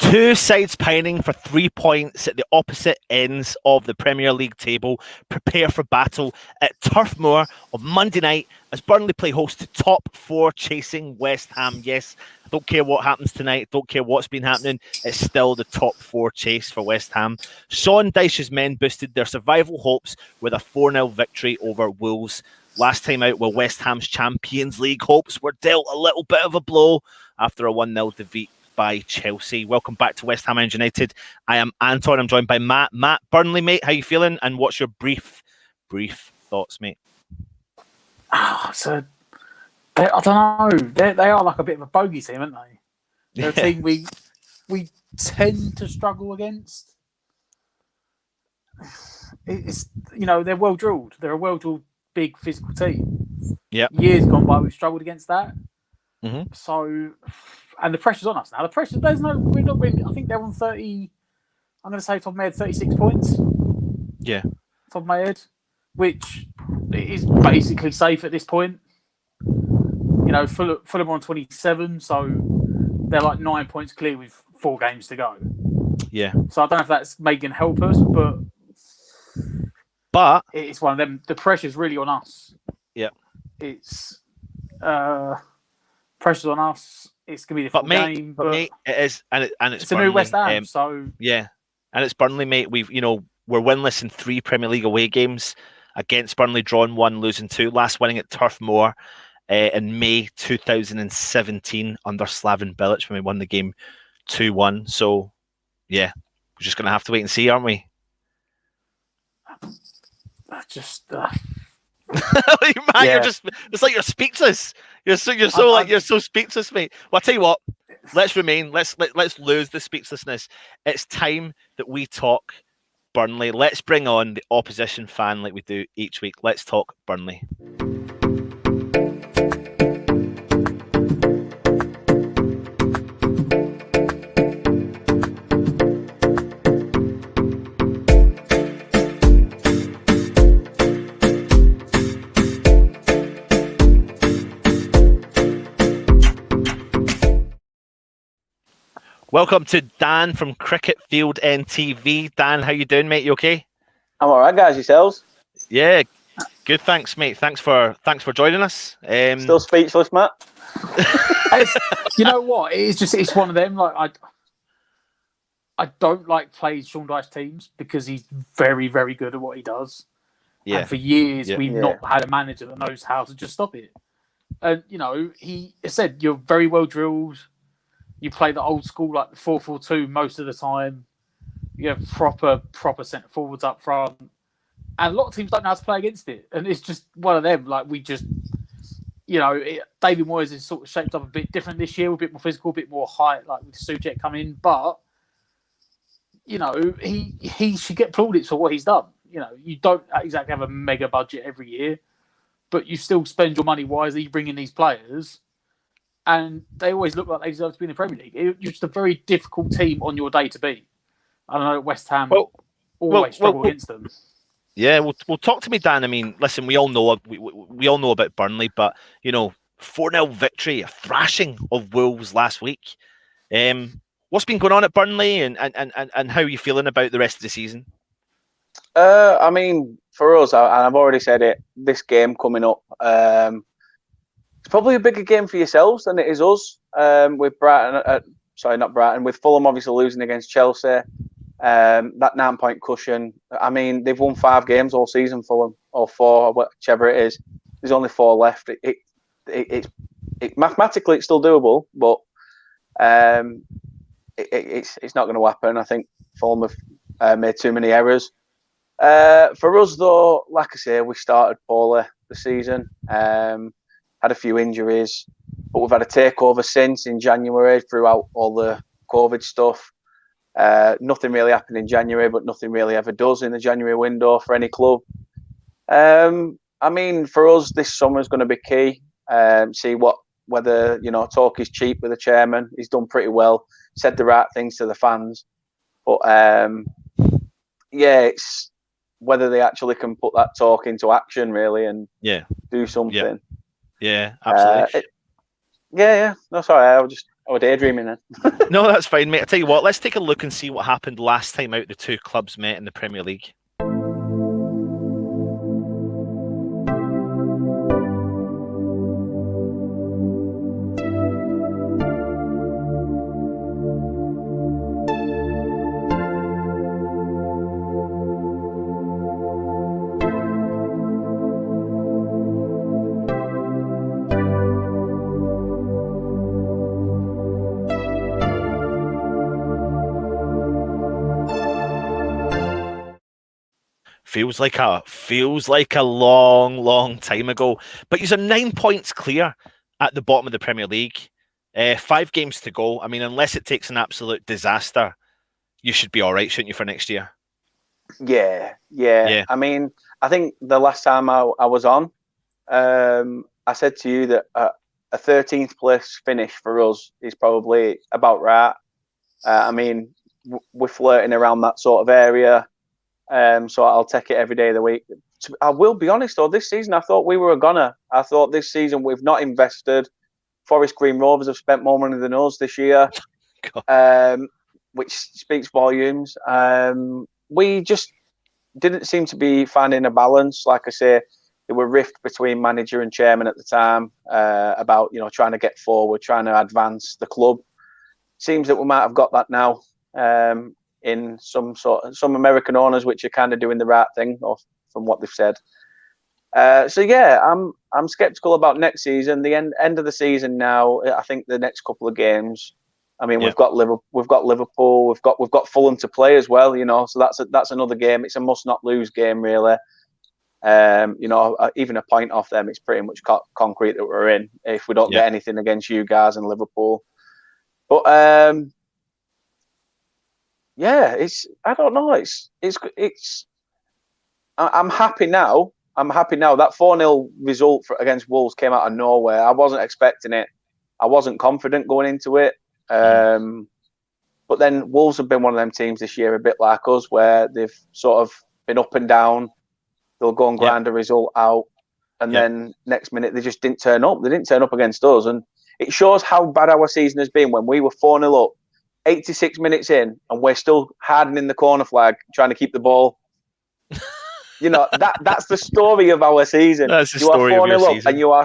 Two sides pining for 3 points at the opposite ends of the Premier League table. Prepare for battle at Turf Moor on Monday night as Burnley play host to top four chasing West Ham. Yes, I don't care what happens tonight. Don't care what's been happening. It's still the top four chase for West Ham. Sean Dyche's men boosted their survival hopes with a 4-0 victory over Wolves. Last time out, where West Ham's Champions League hopes were dealt a little bit of a blow after a 1-0 defeat by Chelsea. Welcome back to West Ham United. I am Anton. I'm joined by Matt. Matt, Burnley, mate, how you feeling? And what's your brief thoughts, mate? I don't know. They are like a bit of a bogey team, aren't they? They're a team we tend to struggle against. It's they're well drilled. They're a well drilled, big physical team. Yeah. Years gone by, we've struggled against that. Mm-hmm. So. And the pressure's on us now. We're not really, I think they're on 30, I'm going to say top of my head, 36 points. Yeah. Top of my head, which is basically safe at this point. Fulham are on 27, so they're like 9 points clear with 4 games to go. Yeah. So I don't know if that's making help us, but it's one of them. The pressure's really on us. Yeah. It's pressure's on us. It's gonna be a different game, but mate, it is, and it's a Burnley, new West Ham. So yeah, and it's Burnley, mate. We're winless in 3 Premier League away games against Burnley, drawn 1, losing 2. Last winning at Turf Moor in May 2017 under Slaven Bilic when we won the game 2-1. So yeah, we're just gonna have to wait and see, aren't we? Matt, it's like you're speechless. You're so speechless, mate. Well, I'll tell you what. Let's lose the speechlessness. It's time that we talk Burnley. Let's bring on the opposition fan like we do each week. Let's talk Burnley. Welcome to Dan from Cricket Field NTV. Dan, how you doing, mate? You okay? I'm all right, guys. Yourselves? Yeah, good. Thanks, mate. Thanks for joining us. Still speechless, Matt. You know what? It's one of them. Like I don't like playing Sean Dyche teams because he's very, very good at what he does. Yeah. And for years we've not had a manager that knows how to just stop it. And he said you're very well drilled. You play the old school, like the 4-4-2 most of the time. You have proper centre forwards up front. And a lot of teams don't know how to play against it. And it's just one of them. Like, we just, David Moyes is sort of shaped up a bit different this year, a bit more physical, a bit more height, like with Souček coming in. But, he should get plaudits for what he's done. You don't exactly have a mega budget every year, but you still spend your money wisely, you bring in these players. And they always look like they deserve to be in the Premier League. It's just a very difficult team on your day to beat. I don't know, West Ham always struggle against them. Yeah, well, talk to me, Dan. I mean, listen, we all know about Burnley, but 4-0 victory, a thrashing of Wolves last week. What's been going on at Burnley, and how are you feeling about the rest of the season? I mean, for us, and I've already said it, this game coming up. It's probably a bigger game for yourselves than it is us. With with Fulham obviously losing against Chelsea. That 9-point cushion. I mean, they've won 5 games all season, Fulham, or 4, whichever it is. There's only 4 left. It mathematically it's still doable, but it's not going to happen. I think Fulham have made too many errors. For us, though, like I say, we started poorly the season. Had a few injuries, but we've had a takeover since in January throughout all the COVID stuff. Nothing really happened in January, but nothing really ever does in the January window for any club. I mean, for us, this summer is going to be key. See whether talk is cheap with the chairman. He's done pretty well, said the right things to the fans, but it's whether they actually can put that talk into action really and do something. Yeah, absolutely. No, sorry. Oh, daydreaming then. No, that's fine, mate. I tell you what, let's take a look and see what happened last time out the two clubs met in the Premier League. Feels like a long time ago. But you're 9 points clear at the bottom of the Premier League. 5 games to go. I mean, unless it takes an absolute disaster, you should be all right, shouldn't you, for next year? Yeah. I mean, I think the last time I was on, I said to you that a 13th place finish for us is probably about right. I mean, we're flirting around that sort of area. So I'll take it every day of the week. I will be honest, though, this season I thought we were a goner. I thought this season we've not invested. Forest Green Rovers have spent more money than us this year, which speaks volumes. We just didn't seem to be finding a balance. Like I say, there were rift between manager and chairman at the time about trying to get forward, trying to advance the club. Seems that we might have got that now. In some American owners, which are kind of doing the right thing, or from what they've said. So yeah, I'm skeptical about next season. The end of the season now. I think the next couple of games. I mean, we've got Liverpool, we've got Fulham to play as well. So that's another game. It's a must not lose game, really. Even a point off them, it's pretty much concrete that we're in if we don't get anything against you guys and Liverpool. But I don't know. I'm happy now. That 4-0 result against Wolves came out of nowhere. I wasn't expecting it. I wasn't confident going into it. But then Wolves have been one of them teams this year, a bit like us, where they've sort of been up and down. They'll go and grind a result out. And then next minute, they just didn't turn up. They didn't turn up against us. And it shows how bad our season has been when we were 4-0 up. 86 minutes in, and we're still hardening the corner flag, trying to keep the ball. That's the story of our season. That's the story of your season. And you are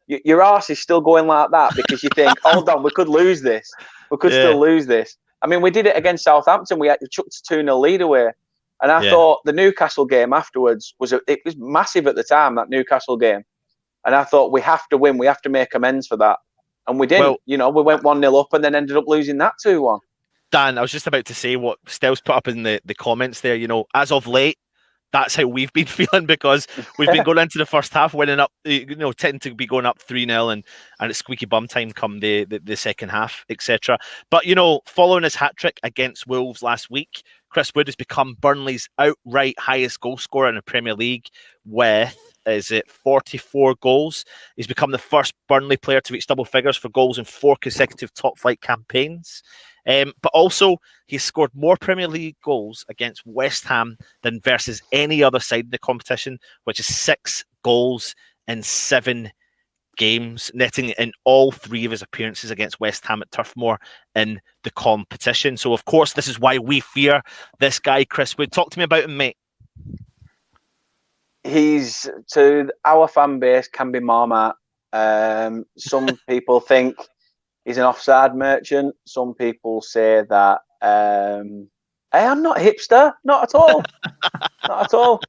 your arse is still going like that because you think, hold on, we could lose this. We could still lose this. I mean, we did it against Southampton. We chucked a 2-0 lead away. And I thought the Newcastle game afterwards was massive at the time, that Newcastle game. And I thought we have to win. We have to make amends for that. And we didn't. We went 1-0 up and then ended up losing that 2-1. Dan, I was just about to say what Stel's put up in the comments there. As of late, that's how we've been feeling because we've been going into the first half winning up, tend to be going up 3-0 and it's squeaky bum time come the second half, etc. But, following his hat-trick against Wolves last week, Chris Wood has become Burnley's outright highest goal scorer in the Premier League with 44 goals. He's become the first Burnley player to reach double figures for goals in 4 consecutive top-flight campaigns. But also, he's scored more Premier League goals against West Ham than versus any other side in the competition, which is 6 goals in 7 games, netting in all 3 of his appearances against West Ham at Turf Moor in the competition. So, of course, this is why we fear this guy, Chris Wood. Talk to me about him, mate. He's, to our fan base, can be Marmite. Some people think he's an offside merchant. Some people say that hey, I'm not a hipster, not at all. Not at all.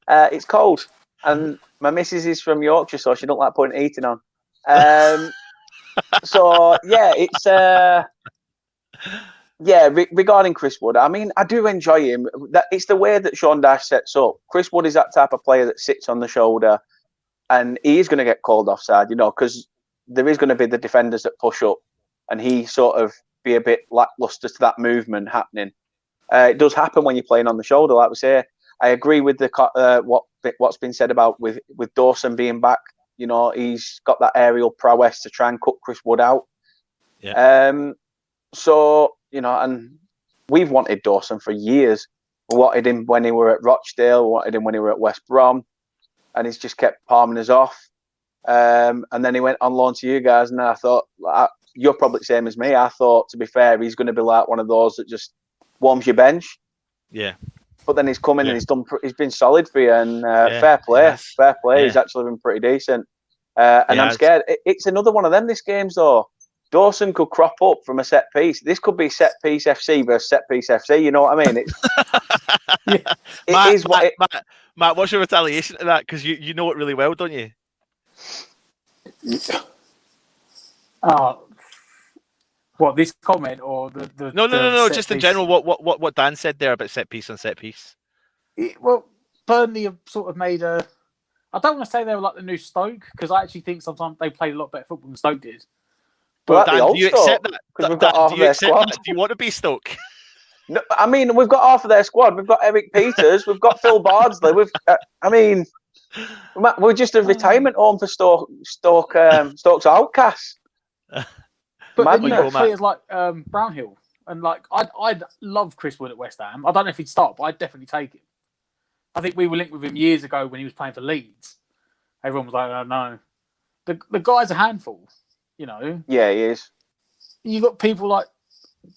It's cold. And my missus is from Yorkshire, so she don't like putting heating on. So, yeah, it's... regarding Chris Wood, I mean, I do enjoy him. It's the way that Sean Dyche sets up. Chris Wood is that type of player that sits on the shoulder, and he is going to get called offside, because there is going to be the defenders that push up, and he sort of be a bit lackluster to that movement happening. It does happen when you're playing on the shoulder, like we say. I agree with what's been said about with Dawson being back. He's got that aerial prowess to try and cut Chris Wood out. Yeah. So, and we've wanted Dawson for years. We wanted him when he were at Rochdale. We wanted him when he were at West Brom. And he's just kept palming us off. And then he went on loan to you guys. And I thought, you're probably the same as me. I thought, to be fair, he's going to be like one of those that just warms your bench. Yeah. But then he's come in and he's been solid for you, and fair play. He's actually been pretty decent. And I'm scared. It's another one of them, this game's though. Dawson could crop up from a set piece. This could be set piece FC versus set piece FC. You know what I mean? Matt, what's your retaliation to that? Because you know it really well, don't you? What, this comment or the No. Just in general, what Dan said there about set piece on set piece. Well, Burnley have sort of made a. I don't want to say they were like the new Stoke, because I actually think sometimes they played a lot better football than Stoke did. But Dan, do you accept that? We've got half of their squad. Do you want to be Stoke? No, I mean, we've got half of their squad. We've got Eric Peters. We've got Phil Bardsley. We're just a retirement home for Stoke's outcasts. But then you got players like Brownhill, and like I'd love Chris Wood at West Ham. I don't know if he'd start, but I'd definitely take him. I think we were linked with him years ago when he was playing for Leeds. Everyone was like, "Oh no, the guy's a handful." You know. Yeah, he is. You got people like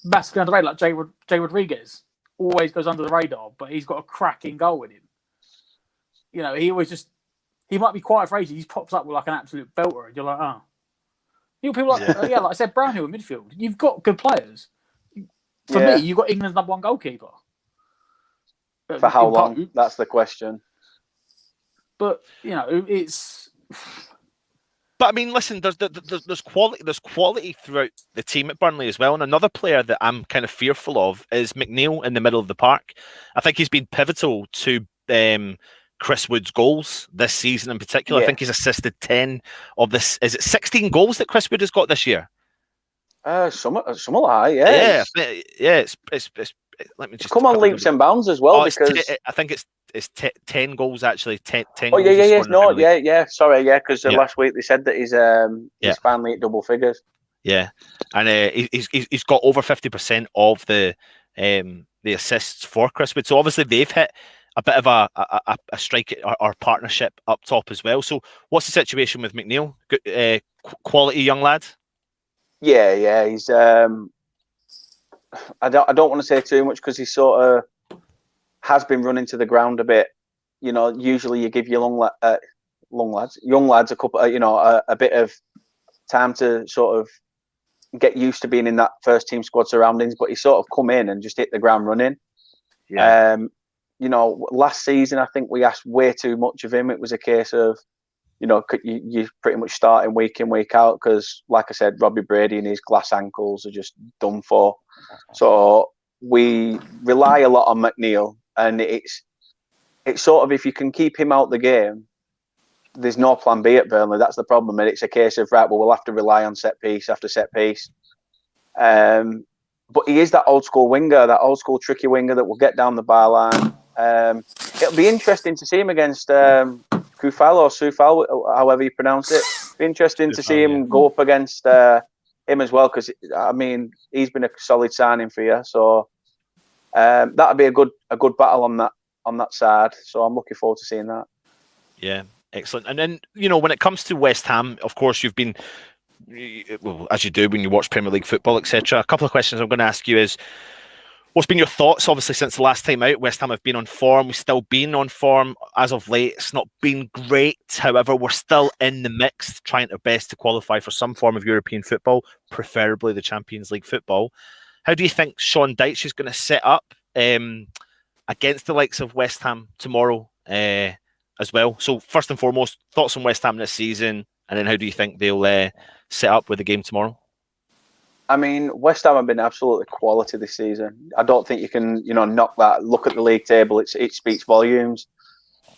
massively under the radar, like Jay Rodriguez, always goes under the radar, but he's got a cracking goal in him. You know, he might be quiet for ages. He pops up with like an absolute belter, and you're like, oh. You got people like, like I said, Brownhill in midfield. You've got good players. For me, you've got England's #1 goalkeeper. For how long? That's the question. But you know, it's. But I mean, listen, there's quality throughout the team at Burnley as well. And another player that I'm kind of fearful of is McNeil in the middle of the park. I think he's been pivotal to Chris Wood's goals this season in particular. I think he's assisted 10 of this. Is it 16 goals that Chris Wood has got this year? Some high, yeah. Yeah. It's let me just come on leaps and bounds as well, because I think it's 10 goals actually. 10 oh goals sorry, because last week they said that he's finally at double figures. Yeah, and he's got over 50% of the assists for Chris Wood. So obviously they've hit a bit of a strike or partnership up top as well. So what's the situation with McNeil? Good, quality young lad. Yeah, he's. I don't want to say too much, because he sort of has been running to the ground a bit. You know, usually you give your young lads a couple, a bit of time to sort of get used to being in that first team squad surroundings. But he sort of come in and just hit the ground running. Yeah. Last season I think we asked way too much of him. It was a case of, you pretty much starting week in, week out, because, like I said, Robbie Brady and his glass ankles are just done for. So we rely a lot on McNeil, and it's sort of, if you can keep him out the game, there's no plan B at Burnley. That's the problem, and it's a case of, right, well, we'll have to rely on set piece after set piece. But he is that old school winger, that old school tricky winger that will get down the byline. It'll be interesting to see him against Kufal or Sufal, however you pronounce it. Be interesting to see him go up against him as well, because I mean, he's been a solid signing for you. So that'll be a good battle on that side. So I'm looking forward to seeing that. Yeah, excellent. And then when it comes to West Ham, of course, you've been, well, as you do when you watch Premier League football, etc. A couple of questions I'm going to ask you is, what's been your thoughts, obviously, since the last time out? West Ham have been on form. We've still been on form as of late. It's not been great. However, we're still in the mix, trying our best to qualify for some form of European football, preferably the Champions League football. How do you think Sean Dyche is going to set up against the likes of West Ham tomorrow as well? So first and foremost, thoughts on West Ham this season, and then how do you think they'll set up with the game tomorrow? I mean, West Ham have been absolutely quality this season. I don't think you can, knock that. Look at the league table; it speaks volumes.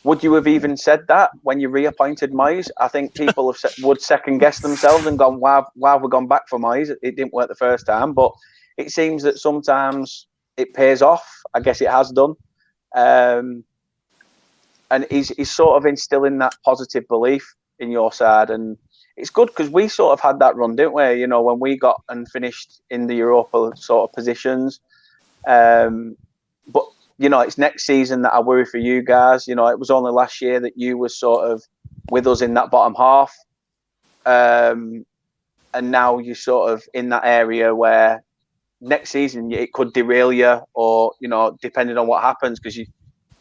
Would you have even said that when you reappointed Moyes? I think people would second guess themselves and gone, "Why have we gone back for Moyes? It didn't work the first time." But it seems that sometimes it pays off. I guess it has done, and he's sort of instilling that positive belief in your side, and it's good because we sort of had that run, didn't we? When we got and finished in the Europa sort of positions. But, it's next season that I worry for you guys. It was only last year that you were sort of with us in that bottom half. and now you're sort of in that area where next season it could derail you, or depending on what happens, because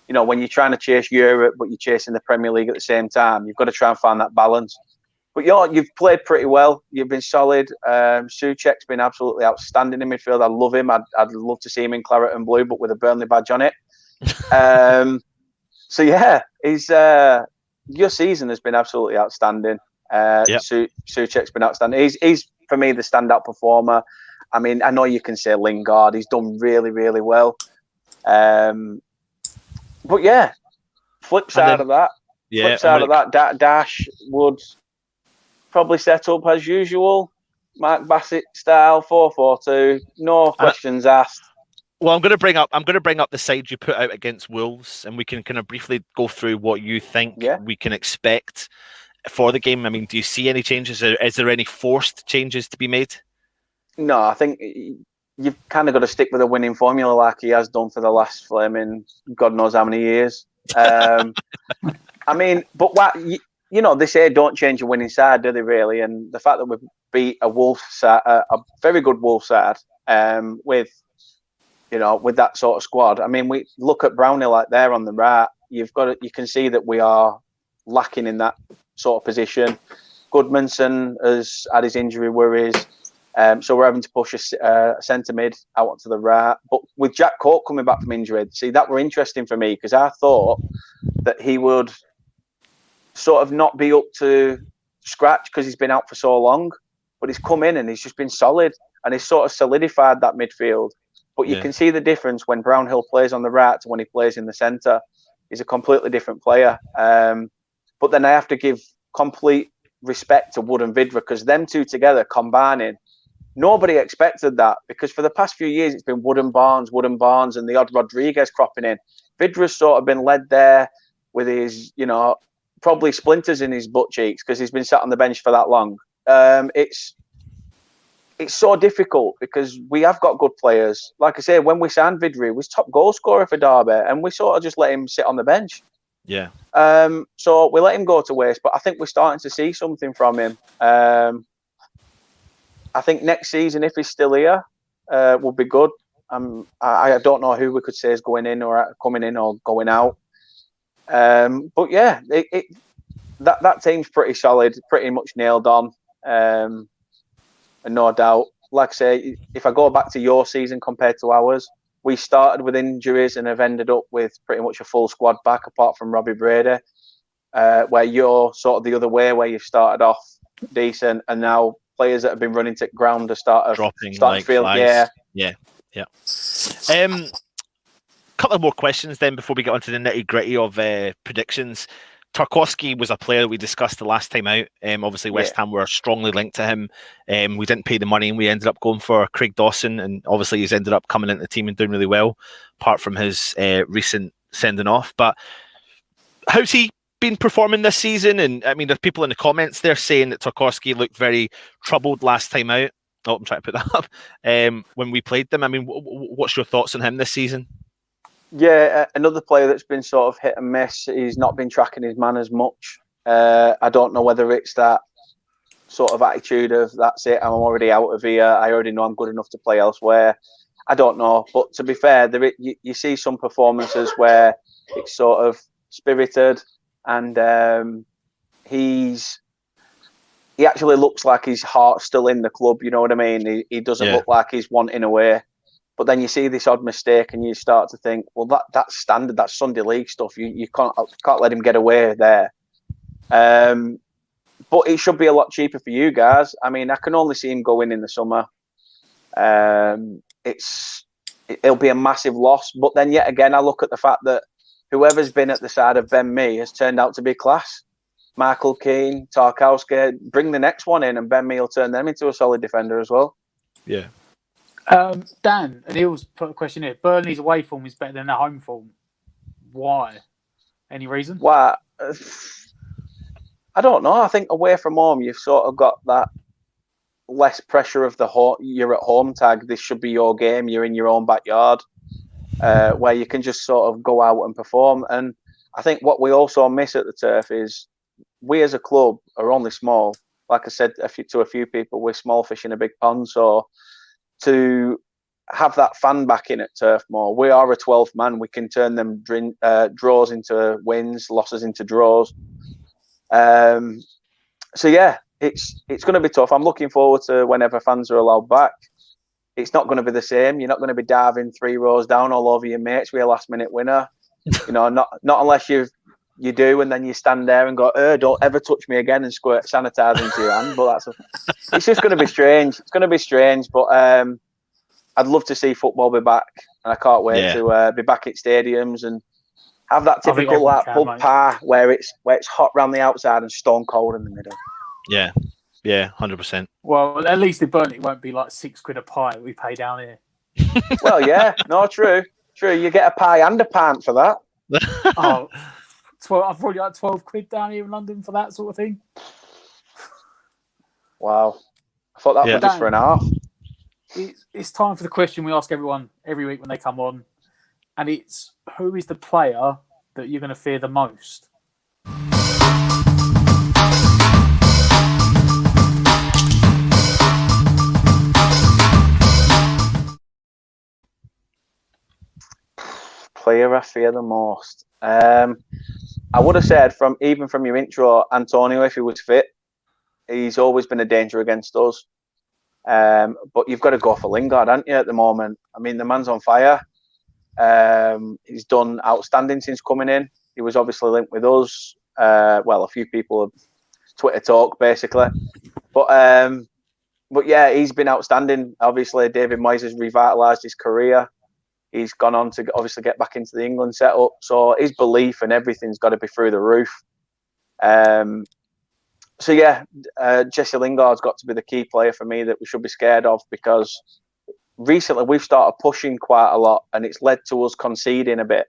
when you're trying to chase Europe but you're chasing the Premier League at the same time, you've got to try and find that balance. But you've played pretty well. You've been solid. Souček's been absolutely outstanding in midfield. I love him. I'd love to see him in claret and blue, but with a Burnley badge on it. So yeah, your season has been absolutely outstanding. Souček's been outstanding. He's for me the standout performer. I mean, I know you can say Lingard. He's done really, really well. But yeah, flip side of that, Dash would probably set up as usual, Mark Bassett style, 4-4-2, no questions asked. Well, I'm going to bring up the side you put out against Wolves, and we can kind of briefly go through what you think we can expect for the game. I mean, do you see any changes? Is there any forced changes to be made? No, I think you've kind of got to stick with a winning formula like he has done for the last flaming God knows how many years. I mean, but what they say, don't change your winning side, do they really? And the fact that we've beat a Wolves side, a very good Wolves side, with that sort of squad. I mean, we look at Brownhill like there on the right. You can see that we are lacking in that sort of position. Goodmanson has had his injury worries, so we're having to push a centre mid out onto the right. But with Jack Cork coming back from injury, that were interesting for me, because I thought that he would sort of not be up to scratch because he's been out for so long. But he's come in and he's just been solid, and he's sort of solidified that midfield. But you can see the difference when Brownhill plays on the right to when he plays in the centre. He's a completely different player. But then I have to give complete respect to Wood and Vidra, because them two together combining, nobody expected that, because for the past few years it's been Wood and Barnes, and the odd Rodriguez cropping in. Vidra's sort of been led there with his, probably splinters in his butt cheeks because he's been sat on the bench for that long. It's so difficult because we have got good players. Like I say, when we signed Vidri, he was top goal scorer for Derby, and we sort of just let him sit on the bench. Yeah. So we let him go to waste, but I think we're starting to see something from him. I think next season, if he's still here, will be good. I don't know who we could say is going in or coming in or going out. But yeah, that team's pretty solid, pretty much nailed on. And no doubt, like I say, if I go back to your season compared to ours, we started with injuries and have ended up with pretty much a full squad back, apart from Robbie Brady, where you're sort of the other way, where you've started off decent and now players that have been running to ground are starting like field. Flies. Yeah. Couple of more questions then before we get onto the nitty gritty of predictions. Tarkowski was a player that we discussed the last time out. Obviously, West Ham were strongly linked to him. We didn't pay the money, and we ended up going for Craig Dawson. And obviously, he's ended up coming into the team and doing really well, apart from his recent sending off. But how's he been performing this season? And I mean, there's people in the comments there saying that Tarkowski looked very troubled last time out. Oh, I'm trying to put that up. When we played them, I mean, what's your thoughts on him this season? Yeah, another player that's been sort of hit and miss. He's not been tracking his man as much. I don't know whether it's that sort of attitude of, that's it, I'm already out of here, I already know I'm good enough to play elsewhere. I don't know. But to be fair, you see some performances where it's sort of spirited, and he actually looks like his heart's still in the club, you know what I mean? He doesn't look like he's wanting away. But then you see this odd mistake and you start to think, well, that's standard, that's Sunday League stuff. You can't let him get away there. But it should be a lot cheaper for you guys. I mean, I can only see him go in the summer. It'll be a massive loss. But then yet again, I look at the fact that whoever's been at the side of Ben Mee has turned out to be class. Michael Keane, Tarkowski, bring the next one in and Ben Mee will turn them into a solid defender as well. Yeah. Dan, and Neil's put a question here. Burnley's away form is better than their home form. Why? Any reason? Why? I don't know. I think away from home, you've sort of got that less pressure of the you're at home tag. This should be your game. You're in your own backyard, where you can just sort of go out and perform. And I think what we also miss at the Turf is we as a club are only small. like I said to a few people, we're small fish in a big pond. So to have that fan backing at Turf Moor, we are a 12th man. We can turn them draws into wins, losses into draws. So yeah, it's going to be tough. I'm looking forward to whenever fans are allowed back. It's not going to be the same. You're not going to be diving 3 rows down all over your mates with a last minute winner. Not unless you do, and then you stand there and go, don't ever touch me again, and squirt sanitizer into your hand. But it's just going to be strange. It's going to be strange, but I'd love to see football be back, and I can't wait to be back at stadiums and have that typical pub pie where it's hot round the outside and stone cold in the middle. Yeah, 100%. Well, at least in Burnley it won't be like £6 a pie we pay down here. Well, yeah, no, true. You get a pie and a pint for that. Oh, I've probably got £12 down here in London for that sort of thing. Wow, I thought that was just for an half. It's time for the question we ask everyone every week when they come on, and it's, who is the player that you're going to fear the most? Player I fear the most. I would have said from your intro, Antonio, if he was fit. He's always been a danger against us. But you've got to go for Lingard, haven't you, at the moment? I mean, the man's on fire. He's done outstanding since coming in. He was obviously linked with us. A few people have Twitter talk, basically. But yeah, he's been outstanding. Obviously, David Moyes has revitalised his career. He's gone on to obviously get back into the England setup. So his belief and everything's got to be through the roof. So yeah, Jesse Lingard's got to be the key player for me that we should be scared of, because recently we've started pushing quite a lot and it's led to us conceding a bit.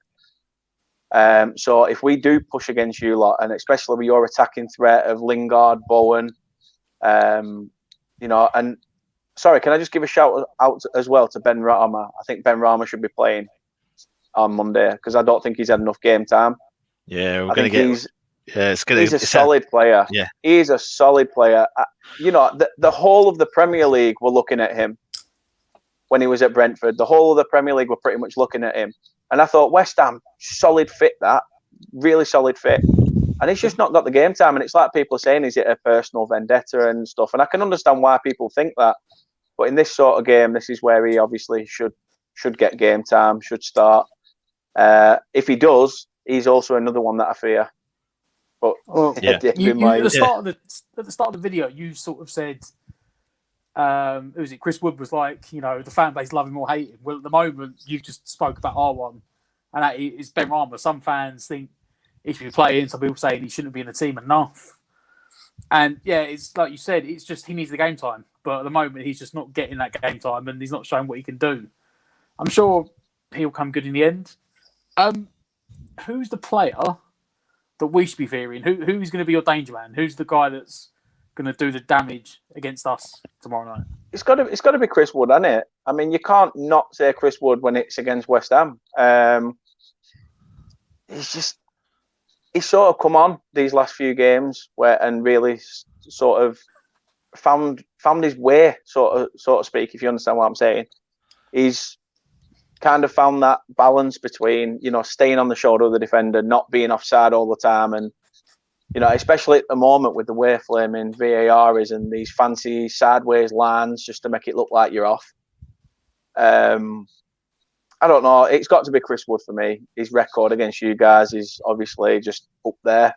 So if we do push against you lot, and especially with your attacking threat of Lingard, Bowen, and sorry, can I just give a shout out as well to Ben Rama? I think Ben Rama should be playing on Monday because I don't think he's had enough game time. Yeah, we're going to get... He's a solid player. Yeah, he's a solid player. The whole of the Premier League were looking at him when he was at Brentford. The whole of the Premier League were pretty much looking at him. And I thought, West Ham, solid fit, that. Really solid fit. And he's just not got the game time. And it's like people are saying, is it a personal vendetta and stuff? And I can understand why people think that. But in this sort of game, this is where he obviously should get game time, should start. If he does, he's also another one that I fear. But at the start of the video, you sort of said, who was it? Chris Wood was like, the fan base love him or hate him. Well, at the moment, you just spoke about R1, and that is Ben Rama. Some fans think he should be playing. Some people saying he shouldn't be in the team enough. And yeah, it's like you said, it's just he needs the game time. But at the moment, he's just not getting that game time, and he's not showing what he can do. I'm sure he'll come good in the end. Who's the player that we should be fearing? Who's going to be your danger man? Who's the guy that's going to do the damage against us tomorrow night? It's got to be Chris Wood, hasn't it? I mean, you can't not say Chris Wood when it's against West Ham. He's sort of come on these last few games and really sort of found his way, so to speak, if you understand what I'm saying. He's kind of found that balance between, staying on the shoulder of the defender, not being offside all the time. And, especially at the moment with the way flaming VAR is and these fancy sideways lines just to make it look like you're off. I don't know. It's got to be Chris Wood for me. His record against you guys is obviously just up there.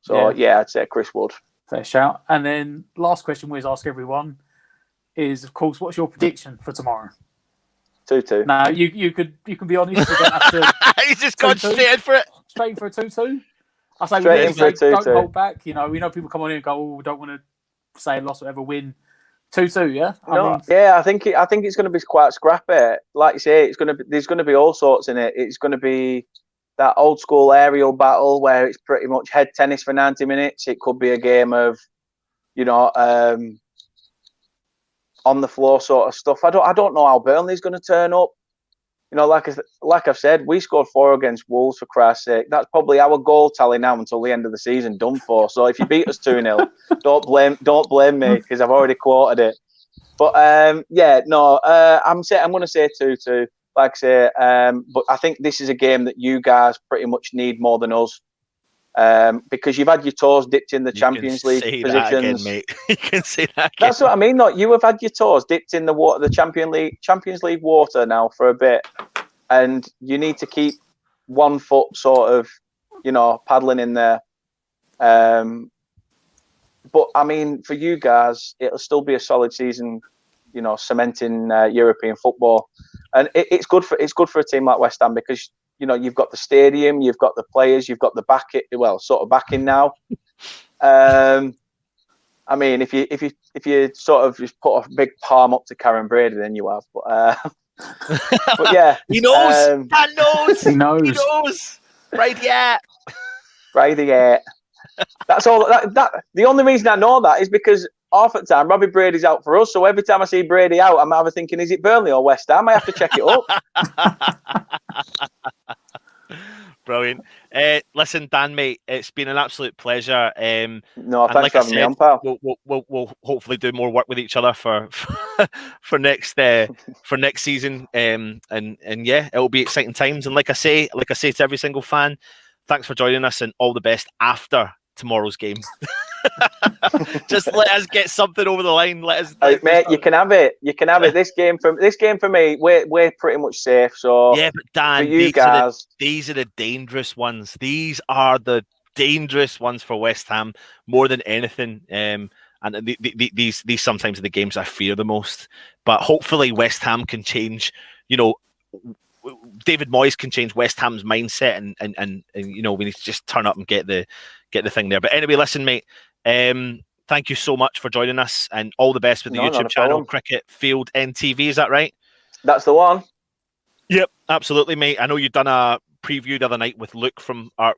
So, yeah I'd say Chris Wood. Fair shout. And then last question we always ask everyone is, of course, what's your prediction for tomorrow? 2-2. Now you can be honest. You don't have to. He's just gone straight in for it. Straight in for a 2-2. I say straight in for a 2-2. Don't hold back. We know people come on here and go, we don't want to say a loss or whatever. Win 2-2. Yeah. I think it's going to be quite scrappy. Like you say, there's going to be all sorts in it. It's going to be that old school aerial battle where it's pretty much head tennis for 90 minutes. It could be a game of, on the floor sort of stuff. I don't know how Burnley's going to turn up. like I've said, we scored 4 against Wolves, for Christ's sake. That's probably our goal tally now until the end of the season, done for. So if you beat us 2-0, don't blame me, because I've already quoted it. But I'm going to say 2-2. Like I say, but I think this is a game that you guys pretty much need more than us, because you've had your toes dipped in the Champions League positions. That again, mate. You can say that again. That's what I mean. No, you have had your toes dipped in the water, the Champions League water now for a bit, and you need to keep one foot sort of, paddling in there. But I mean, for you guys, it'll still be a solid season, cementing European football, and it's good for a team like West Ham, because you've got the stadium, you've got the players, you've got the backing now. I mean, if you sort of just put a big palm up to Karen Brady, then you have. But yeah, he knows. Dan knows. He knows. He knows. Right, yeah. That's all. That the only reason I know that is because half the time Robbie Brady's out for us. So every time I see Brady out, I'm either thinking, is it Burnley or West Ham? I have to check it up. Brilliant. Listen, Dan, mate, it's been an absolute pleasure. No, thanks for having me on, pal. We'll hopefully do more work with each other for next season. And yeah, it'll be exciting times. And like I say to every single fan, thanks for joining us, and all the best after tomorrow's game. Just let us get something over the line. Mate, you can have it. This game for me, we're pretty much safe. So yeah, but Dan, for you guys, these are the dangerous ones. These are the dangerous ones for West Ham more than anything. And these sometimes are the games I fear the most. But hopefully West Ham can change. David Moyes can change West Ham's mindset, and we need to just turn up and get the thing there. But anyway, listen, mate. Thank you so much for joining us, and all the best with the YouTube channel, Cricket Field NTV. Is that right? That's the one. Yep, absolutely, mate. I know you've done a preview the other night with Luke from our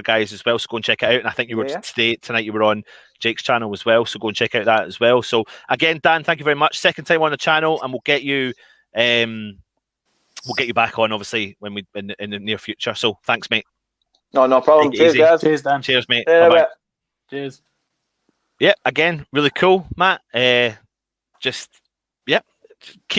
guys as well, so go and check it out. And I think you were tonight you were on Jake's channel as well, so go and check out that as well. So again, Dan, thank you very much. Second time on the channel, and we'll get you back on, obviously, when we in the near future. So thanks, mate. No problem. Cheers, guys. Cheers, Dan. Cheers, mate. Bye-bye. Cheers. Yeah, again, really cool, Matt. Keep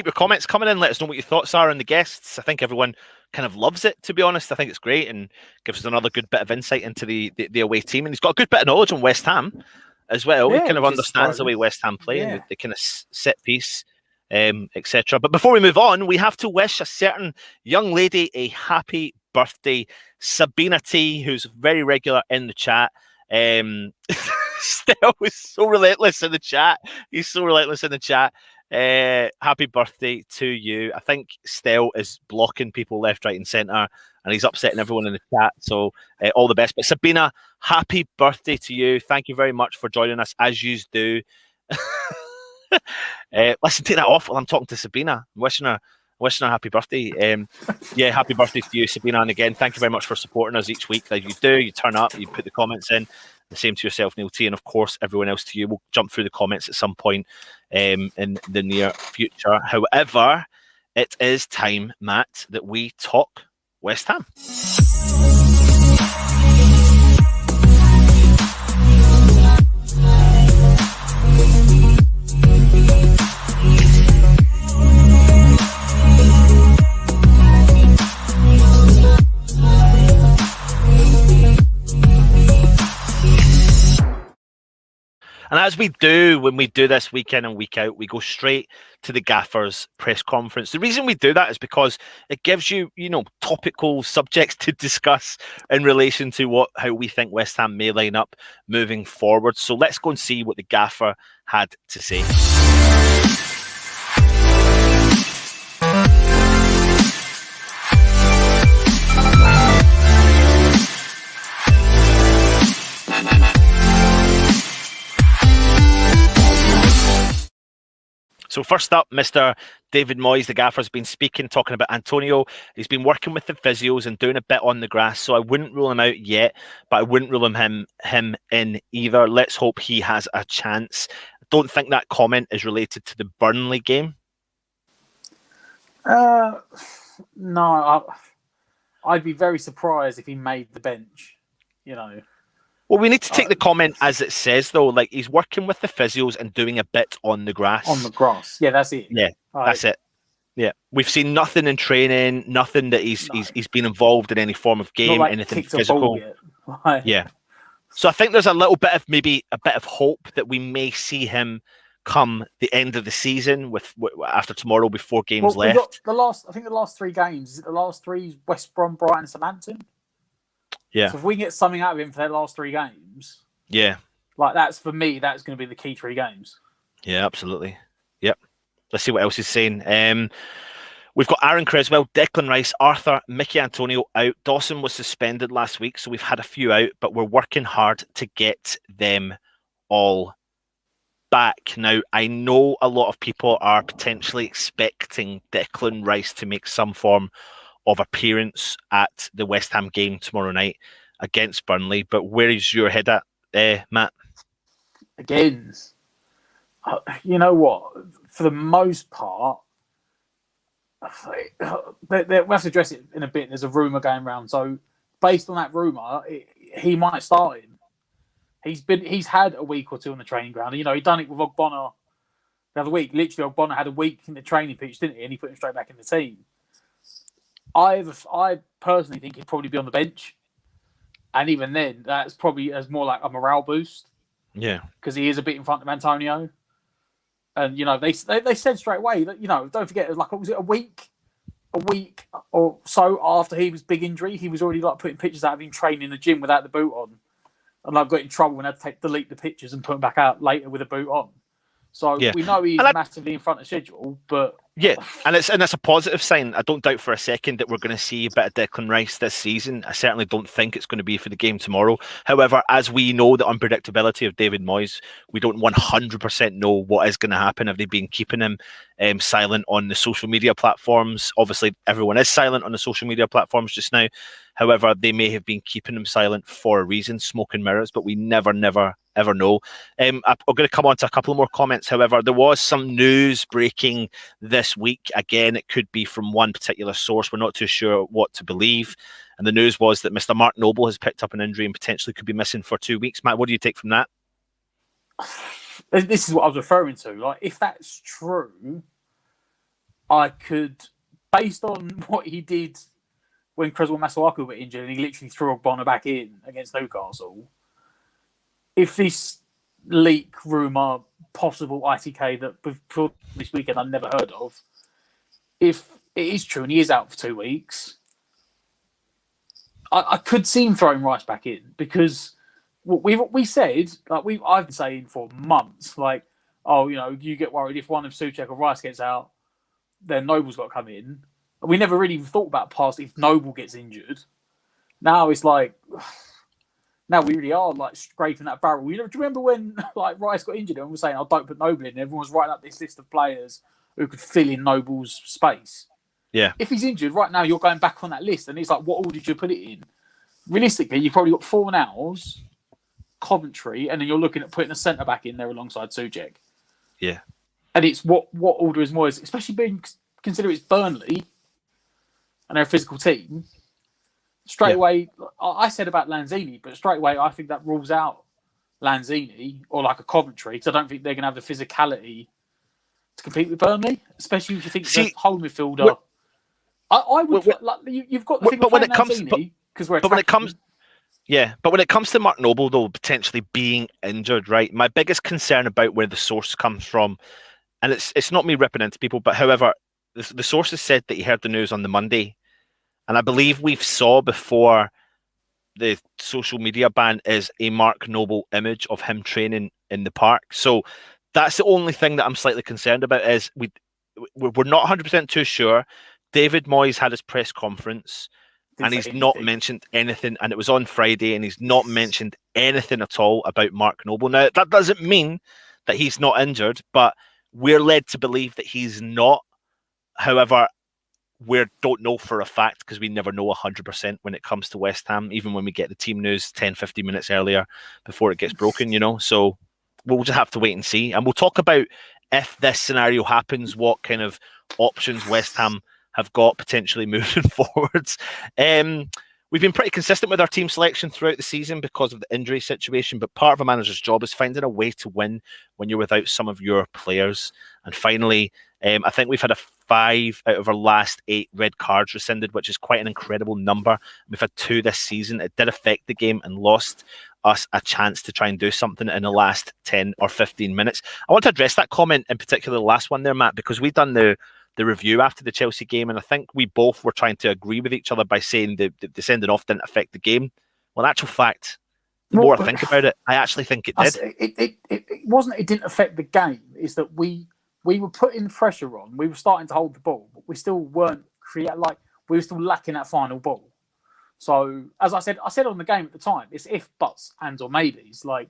your comments coming in. Let us know what your thoughts are on the guests. I think everyone kind of loves it, to be honest. I think it's great and gives us another good bit of insight into the away team. And he's got a good bit of knowledge on West Ham as well. Yeah, he kind of understands the way West Ham play and the kind of set piece, etc. But before we move on, we have to wish a certain young lady a happy birthday. Sabina T, who's very regular in the chat. Stell is so relentless in the chat. He's so relentless in the chat. Happy birthday to you. I think Stell is blocking people left, right, and centre, and he's upsetting everyone in the chat. So all the best. But Sabina, happy birthday to you. Thank you very much for joining us, as you do. Listen, take that off while I'm talking to Sabina. I'm wishing her happy birthday. Happy birthday to you, Sabina. And again, thank you very much for supporting us each week. Like you do, you turn up, you put the comments in. The same to yourself, Neil T, and of course everyone else to you. We'll jump through the comments at some point in the near future. However, it is time, Matt, that we talk West Ham. And as we do when we do this week in and week out, we go straight to the gaffer's press conference. The reason we do that is because it gives you, topical subjects to discuss in relation to how we think West Ham may line up moving forward. So let's go and see what the gaffer had to say. So first up, Mr. David Moyes, the gaffer, has been talking about Antonio. He's been working with the physios and doing a bit on the grass, so I wouldn't rule him out yet, but I wouldn't rule him in either. Let's hope he has a chance. I don't think that comment is related to the Burnley game. No, I'd be very surprised if he made the bench. Well, we need to take the comment as it says, though. Like, he's working with the physios and doing a bit on the grass. On the grass. Yeah, that's it. Yeah, that's it. Yeah, we've seen nothing in training, nothing that he's been involved in any form of game, anything physical. Yeah. So I think there's a little bit of maybe a bit of hope that we may see him come the end of the season after tomorrow with 4 games left. The last 3 games. Is it the last 3? West Brom, Brighton, Southampton. Yeah. So if we can get something out of him for their last 3 games, yeah, like that's for me, that's going to be the key 3 games. Yeah, absolutely. Yep. Let's see what else he's saying. We've got Aaron Creswell, Declan Rice, Arthur, Mickey Antonio out. Dawson was suspended last week, so we've had a few out, but we're working hard to get them all back. Now, I know a lot of people are potentially expecting Declan Rice to make some form of appearance at the West Ham game tomorrow night against Burnley, but where is your head at, Matt? Again, you know what? For the most part, we have to address it in a bit. There's a rumour going around, so based on that rumour, he might start him. He's had a week or 2 on the training ground. He'd done it with Ogbonna the other week. Literally, Ogbonna had a week in the training pitch, didn't he? And he put him straight back in the team. I personally think he'd probably be on the bench, and even then, that's probably as more like a morale boost. Yeah, because he is a bit in front of Antonio, and they said straight away that don't forget, was it a week or so after his big injury, he was already putting pictures out of him training in the gym without the boot on, and got in trouble and had to delete the pictures and put them back out later with a boot on. So we know he's massively in front of schedule, but yeah, and it's a positive sign. I don't doubt for a second that we're going to see a bit of Declan Rice this season. I certainly don't think it's going to be for the game tomorrow. However, as we know the unpredictability of David Moyes, we don't 100% know what is going to happen. Have they been keeping him silent on the social media platforms? Obviously, everyone is silent on the social media platforms just now. However, they may have been keeping him silent for a reason, smoke and mirrors, but we never, ever know. I'm going to come on to a couple more comments. However, there was some news breaking this week. Again, it could be from one particular source. We're not too sure what to believe. And the news was that Mr. Mark Noble has picked up an injury and potentially could be missing for 2 weeks. Matt, what do you take from that? This is what I was referring to. If that's true, I could, based on what he did when Creswell Masuaku got injured and he literally threw Ogbonna back in against Newcastle, if this leak, rumour, possible ITK that before this weekend I've never heard of, if it is true and he is out for 2 weeks, I could see him throwing Rice back in, because we said, I've been saying for months, you get worried if one of Souček or Rice gets out, then Noble's got to come in. We never really thought about past if Noble gets injured. Now it's now we really are scraping that barrel. Do you remember when Rice got injured and we were saying, don't put Noble in? Everyone was writing up this list of players who could fill in Noble's space. Yeah. If he's injured right now, you're going back on that list, and it's what order did you put it in? Realistically, you've probably got Fornals, Coventry, and then you're looking at putting a centre back in there alongside Souček. Yeah. And it's what order is Moyes, especially being consider it's Burnley and they're a physical team. Straight away, I said about Lanzini, but straight away I think that rules out Lanzini or a Coventry, because I don't think they're going to have the physicality to compete with Burnley, especially if you think the whole midfielder. I would. You've got the thing with Lanzini, because we're. But when it comes. Yeah, but when it comes to Mark Noble, though, potentially being injured, right, my biggest concern about where the source comes from, and it's not me ripping into people, but however, the source has said that he heard the news on the Monday, and I believe we've saw before the social media ban is a Mark Noble image of him training in the park. So that's the only thing that I'm slightly concerned about, is we're not 100% too sure. David Moyes had his press conference, and he's not mentioned anything, and it was on Friday, and he's not mentioned anything at all about Mark Noble. Now, that doesn't mean that he's not injured, but we're led to believe that he's not. However, we don't know for a fact, because we never know 100% when it comes to West Ham, even when we get the team news 10, 15 minutes earlier before it gets broken, So we'll just have to wait and see. And we'll talk about, if this scenario happens, what kind of options West Ham have got potentially moving forwards. We've been pretty consistent with our team selection throughout the season because of the injury situation, but part of a manager's job is finding a way to win when you're without some of your players. And finally, I think we've had 5 out of our last 8 red cards rescinded, which is quite an incredible number. We've had 2 this season. It did affect the game and lost us a chance to try and do something in the last 10 or 15 minutes. I want to address that comment, in particular the last one there, Matt, because we've done the review after the Chelsea game, and I think we both were trying to agree with each other by saying the sending off didn't affect the game. Well, in actual fact, the more I think about it, I actually think it did. It wasn't. It didn't affect the game. Is that we were putting pressure on. We were starting to hold the ball, but we still weren't we were still lacking that final ball. So as I said on the game at the time, it's if, buts, ands, or maybes. It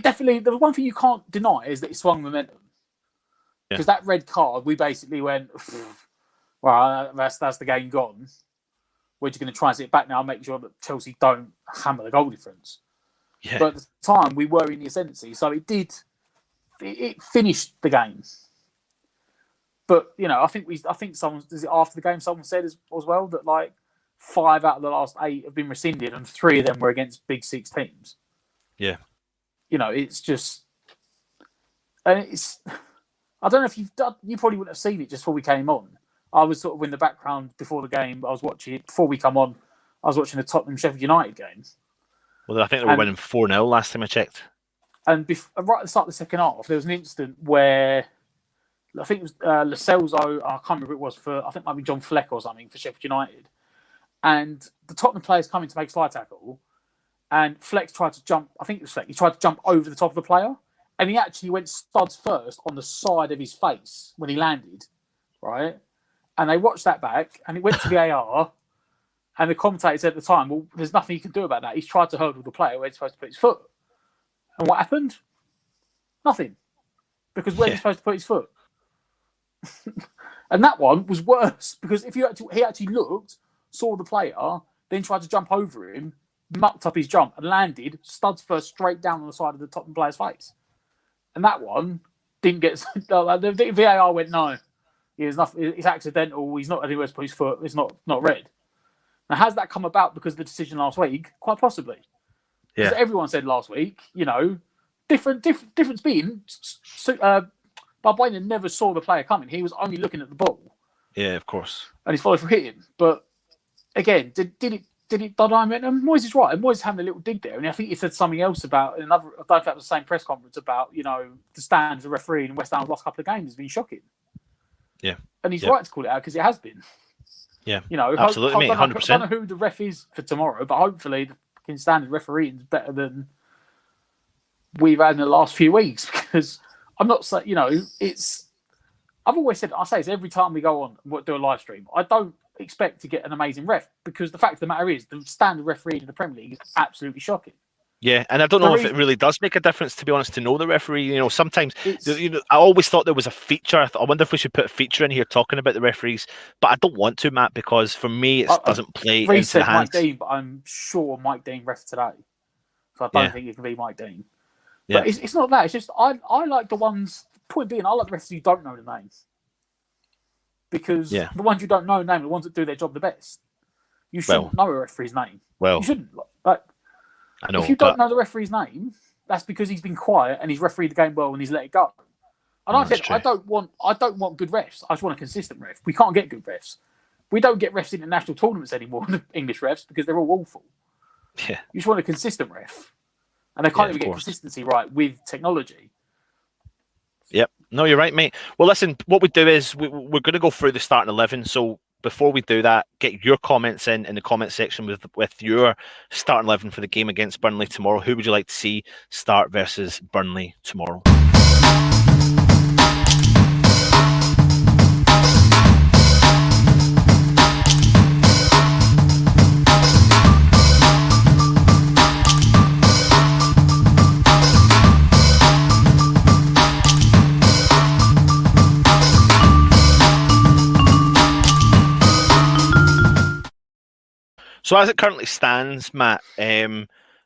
definitely? The one thing you can't deny is that it swung momentum. Because that red card, we basically went, well, that's the game gone. We're just going to try and sit it back now and make sure that Chelsea don't hammer the goal difference. Yeah. But at the time, we were in the ascendancy, so it finished the game. But I think someone after the game, someone said as well that 5 out of the last 8 have been rescinded, and 3 of them were against Big 6 teams. Yeah. It's just, and it's. I don't know if you probably wouldn't have seen it just before we came on. I was sort of in the background before the game. I was watching it before we come on. I was watching the Tottenham Sheffield United game. Well, I think they were winning 4-0 last time I checked. And right at the start of the second half, there was an incident where I think it was Lo Celso. I can't remember who it was for. I think it might be John Fleck or something for Sheffield United. And the Tottenham players coming to make a slide tackle, and Fleck tried to jump. I think it was Fleck. He tried to jump over the top of the player. And he actually went studs first on the side of his face when he landed, right? And they watched that back, and it went to the AR, and the commentator said at the time, well, there's nothing you can do about that. He's tried to hurdle the player where he's supposed to put his foot. And what happened? Nothing. Because where he's supposed to put his foot. And that one was worse, because he actually looked, saw the player, then tried to jump over him, mucked up his jump, and landed studs first straight down on the side of the Tottenham player's face. And that one didn't get. The VAR went no. It's accidental. He's not anywhere to put his foot. It's not red. Now, has that come about because of the decision last week? Quite possibly. Yeah. Because everyone said last week, difference being, Balbuena never saw the player coming. He was only looking at the ball. Yeah, of course. And he's followed for hitting. But again, did it dimension? And Moyes is right. And Moyes is having a little dig there. And I think he said something else about another. I don't know if that was the same press conference about the stands of refereeing in West Ham's last couple of games has been shocking. Yeah, and he's right to call it out because it has been. Yeah, absolutely, mate. 100%. I don't know who the ref is for tomorrow, but hopefully the standard refereeing is better than we've had in the last few weeks. Because I'm not saying it's. I've always said I say this every time we go on and do a live stream. I don't expect to get an amazing ref because the fact of the matter is the standard refereeing in the Premier League is absolutely shocking. Yeah, and I don't know if it really does make a difference, to be honest, to know the referee. Sometimes I always thought there was a feature. I wonder if we should put a feature in here talking about the referees, but I don't want to, Matt, because for me it doesn't play into the hands. Mike Dean, but I'm sure Mike Dean ref today, so I don't think it can be Mike Dean. But it's not that. It's just I like the ones. Point being, I like the refs who don't know the names. Because the ones you don't know the name are the ones that do their job the best. You shouldn't know a referee's name. You shouldn't. I know, if you don't know the referee's name, that's because he's been quiet and he's refereed the game well and he's let it go. And I said, I don't want good refs. I just want a consistent ref. We can't get good refs. We don't get refs in international tournaments anymore, the English refs, because they're all awful. Yeah. You just want a consistent ref. And they can't even get consistency right with technology. Yep. No, you're right, mate. Well, listen, what we do is we're going to go through the starting 11. So before we do that, get your comments in the comment section with your starting 11 for the game against Burnley tomorrow. Who would you like to see start versus Burnley tomorrow? So as it currently stands, Matt,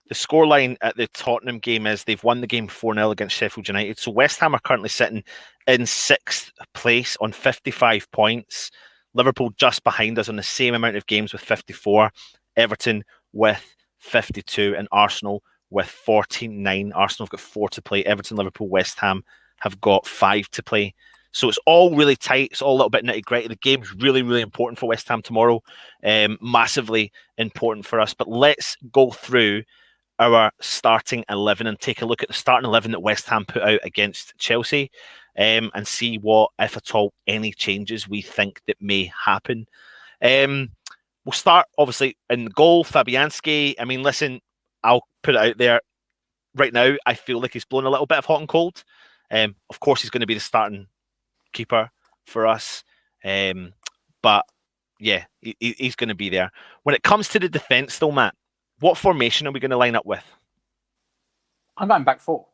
the scoreline at the Tottenham game is they've won the game 4-0 against Sheffield United. So West Ham are currently sitting in 6th place on 55 points. Liverpool just behind us on the same amount of games with 54. Everton with 52 and Arsenal with 49. Arsenal have got 4 to play. Everton, Liverpool, West Ham have got 5 to play. So it's all really tight. It's all a little bit nitty-gritty. The game's really, really important for West Ham tomorrow. Massively important for us. But let's go through our starting 11 and take a look at the starting 11 that West Ham put out against Chelsea, and see what, if at all, any changes we think that may happen. We'll start, obviously, in goal, Fabianski. I mean, listen, I'll put it out there right now. I feel like he's blown a little bit of hot and cold. Of course, he's going to be the starting keeper for us. But, yeah, he's going to be there. When it comes to the defence, though, Matt, what formation are we going to line up with? I'm going back 4.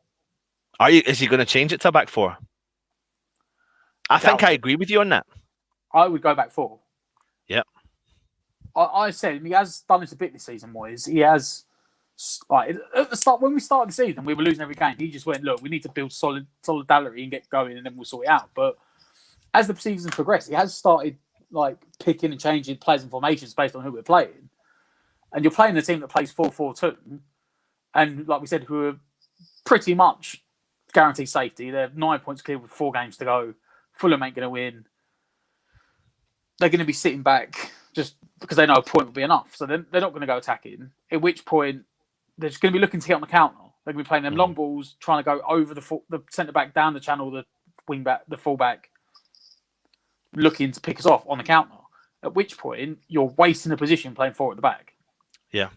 Is he going to change it to a back 4? I think I agree with you on that. I would go back 4. Yep. I said he has done it a bit this season, boys. He has, like, at the start, when we started the season, we were losing every game. He just went, look, we need to build solidarity and get going, and then we'll sort it out. But as the season progressed, he has started like picking and changing players and formations based on who we're playing. And you're playing a team that plays 4-4-2, and like we said, who are pretty much guaranteed safety. They're 9 points clear with 4 games to go. Fulham ain't going to win. They're going to be sitting back just because they know a point will be enough. So they're not going to go attacking. At which point, they're just going to be looking to get on the counter. They're going to be playing them long balls, trying to go over the centre back, down the channel, the wing back, the full back, looking to pick us off on the counter. At which point, you're wasting a position playing 4 at the back. Yeah.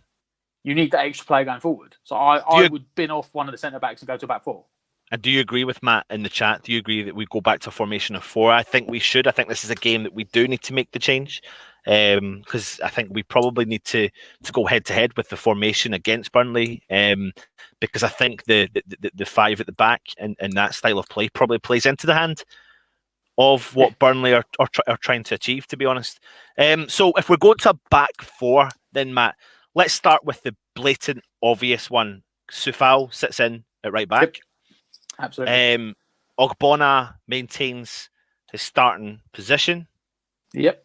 You need that extra player going forward. So I would bin off one of the centre backs and go to a back 4. And do you agree with Matt in the chat? Do you agree that we go back to a formation of 4? I think we should. I think this is a game that we do need to make the change, because I think we probably need to go head to head with the formation against Burnley, because I think the 5 at the back and that style of play probably plays into the hand of what Burnley are trying to achieve, to be honest. So if we're going to a back 4, then Matt, let's start with the blatant, obvious one. Soufal sits in at right back. Yep. Absolutely. Ogbonna maintains his starting position. Yep.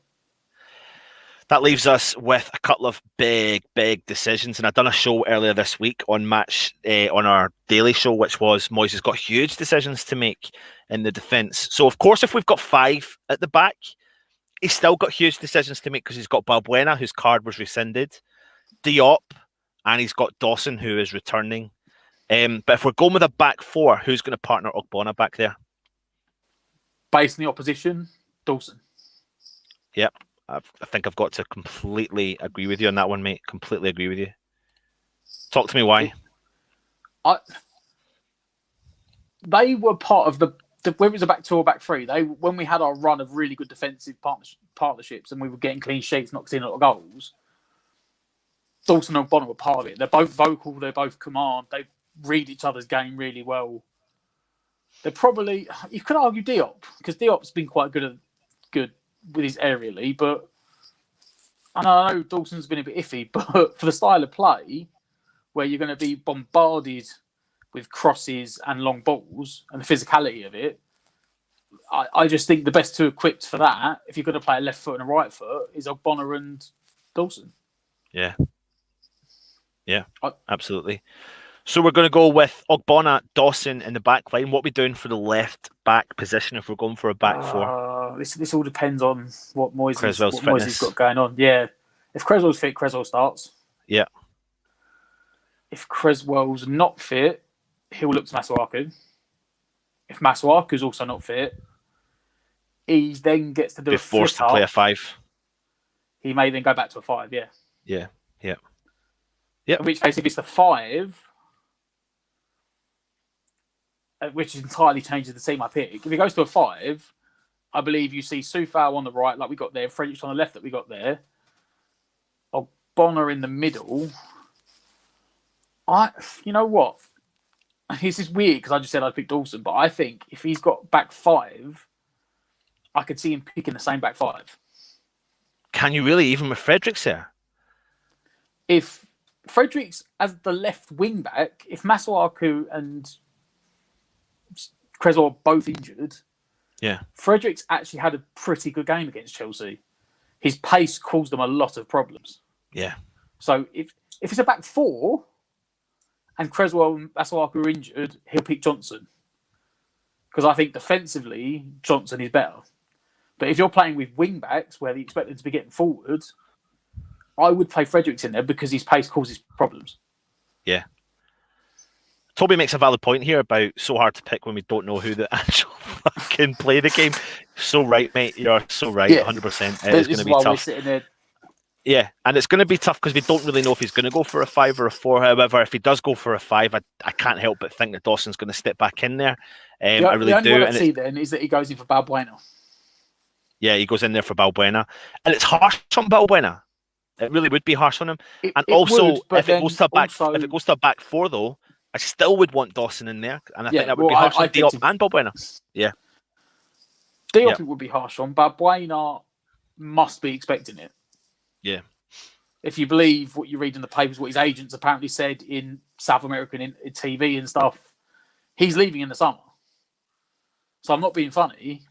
That leaves us with a couple of big decisions. And I've done a show earlier this week on our daily show, which was Moyes has got huge decisions to make in the defence. So, of course, if we've got 5 at the back, he's still got huge decisions to make because he's got Balbuena, whose card was rescinded, Diop, and he's got Dawson, who is returning. But if we're going with a back 4, who's going to partner Ogbonna back there? Based on the opposition, Dawson. Yep. I think I've got to completely agree with you on that one, mate. Completely agree with you. Talk to me why. They were part of the when it was a back 2 or back 3. When we had our run of really good defensive partnerships and we were getting clean sheets, not getting a lot of goals, Dawson and Ogbonna were part of it. They're both vocal. They both command. They read each other's game really well. They're probably, you could argue Diop, because Diop's been quite good with his aerially, but I know Dawson's been a bit iffy, but for the style of play where you're going to be bombarded with crosses and long balls and the physicality of it, I just think the best 2 equipped for that, if you're going to play a left foot and a right foot, is Ogbonna and Dawson. Yeah, absolutely. So we're going to go with Ogbonna, Dawson in the back line. What are we doing for the left back position if we're going for a back 4? This all depends on what Moyes has got going on. Yeah. If Creswell's fit, Creswell starts. Yeah. If Creswell's not fit, he'll look to Masuaku. If Masuaku's also not fit, he then gets to do a forced to play a 5. He may then go back to a 5, yeah. Yeah. In which case, if it's the 5, which entirely changes the team I pick. If it goes to a 5, I believe you see Soufal on the right, like we got there, Fredericks on the left that we got there, Ogbonna in the middle. You know what? This is weird because I just said I'd pick Dawson, but I think if he's got back 5, I could see him picking the same back 5. Can you really, even with Fredericks there? If Fredericks as the left wing back, if Masuaku and Cresswell are both injured, Fredericks actually had a pretty good game against Chelsea. His pace caused them a lot of problems. Yeah. So if it's a back four and Cresswell and Masuaku are injured, he'll pick Johnson. Because I think defensively, Johnson is better. But if you're playing with wing backs where you expect them to be getting forward, I would play Fredericks in there because his pace causes problems. Yeah. Toby makes a valid point here about so hard to pick when we don't know who the actual fucking play the game. So right, mate. You're so right. 100%. It is going to be tough. Yeah, and it's going to be tough because we don't really know if he's going to go for a 5 or a 4. However, if he does go for a 5, I can't help but think that Dawson's going to step back in there. I really the only do. One I see then is that he goes in for Balbuena. Yeah, he goes in there for Balbuena. And it's harsh on Balbuena. It really would be harsh on him. If it goes to a back 4, though, I still would want Dawson in there. And I think that would be harsh on Diop and Balbuena. Yeah. Diop would be harsh on, but Balbuena must be expecting it. Yeah. If you believe what you read in the papers, what his agents apparently said in South American in TV and stuff, he's leaving in the summer. So I'm not being funny.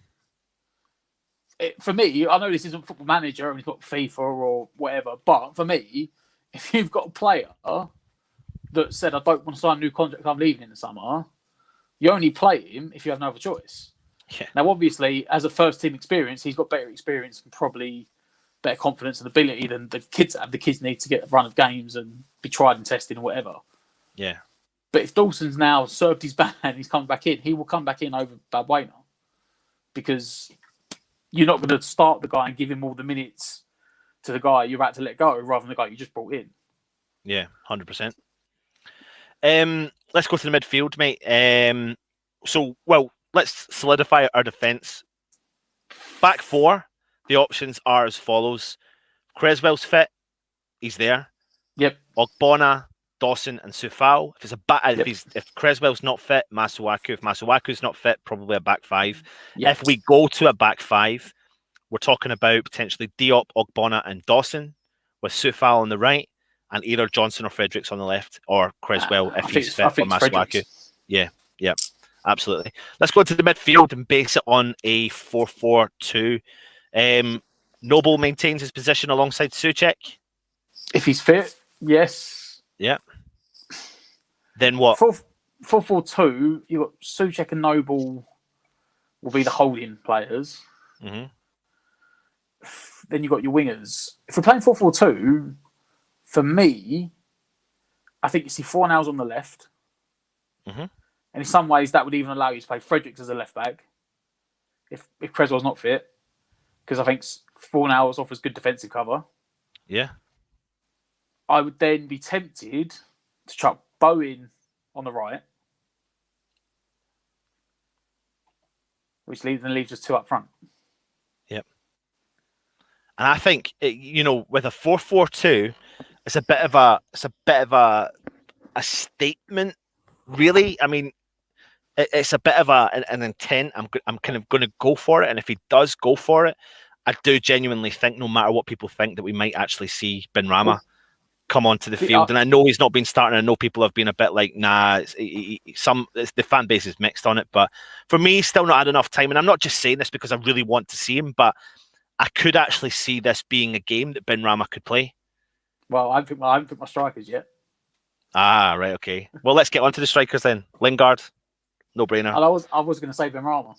For me, I know this isn't Football Manager and it's not FIFA or whatever, but for me, if you've got a player that said, I don't want to sign a new contract, I'm leaving in the summer, you only play him if you have no other choice. Yeah. Now, obviously, as a first-team experience, he's got better experience and probably better confidence and ability than the kids have. The kids need to get a run of games and be tried and tested and whatever. Yeah. But if Dawson's now served his ban and he's come back in, he will come back in over Balbuena because you're not going to start the guy and give him all the minutes to the guy you're about to let go rather than the guy you just brought in. Yeah, 100%. Let's go to the midfield, mate. Let's solidify our defence. Back 4. The options are as follows. Cresswell's fit. He's there. Yep. Ogbonna, Dawson and Soufal. If Cresswell's not fit, Masuaku. If Masuaku's not fit, probably a back 5. Yep. If we go to a back 5, we're talking about potentially Diop, Ogbonna and Dawson with Soufal on the right and either Johnson or Fredericks on the left or Cresswell if he's fit or Masuaku. Yeah, absolutely. Let's go to the midfield and base it on a 4-4-2. Noble maintains his position alongside Souček. If he's fit, yes. Yeah. Then what? 4-4-2, you've got Souček and Noble will be the holding players. Mm-hmm. Then you've got your wingers. If we're playing 4-4-2, for me, I think you see 4 nails on the left. Mm-hmm. And in some ways, that would even allow you to play Fredericks as a left back if Cresswell's not fit. Because I think 4 nails offers good defensive cover. Yeah. I would then be tempted to chuck Bowen on the right, which leaves us 2 up front. Yep. And I think with a 4-4-2, it's a bit of a statement, really. I mean, it's a bit of an intent. I'm kind of going to go for it, and if he does go for it, I do genuinely think, no matter what people think, that we might actually see Benrahma come onto the field. And I know he's not been starting. I know people have been a bit like, nah. The fan base is mixed on it, but for me, he's still not had enough time. And I'm not just saying this because I really want to see him, but I could actually see this being a game that Benrahma could play. Well, I haven't picked my strikers yet. Ah, right, okay. Well, let's get on to the strikers then. Lingard, no brainer. And I was going to say Benrahma.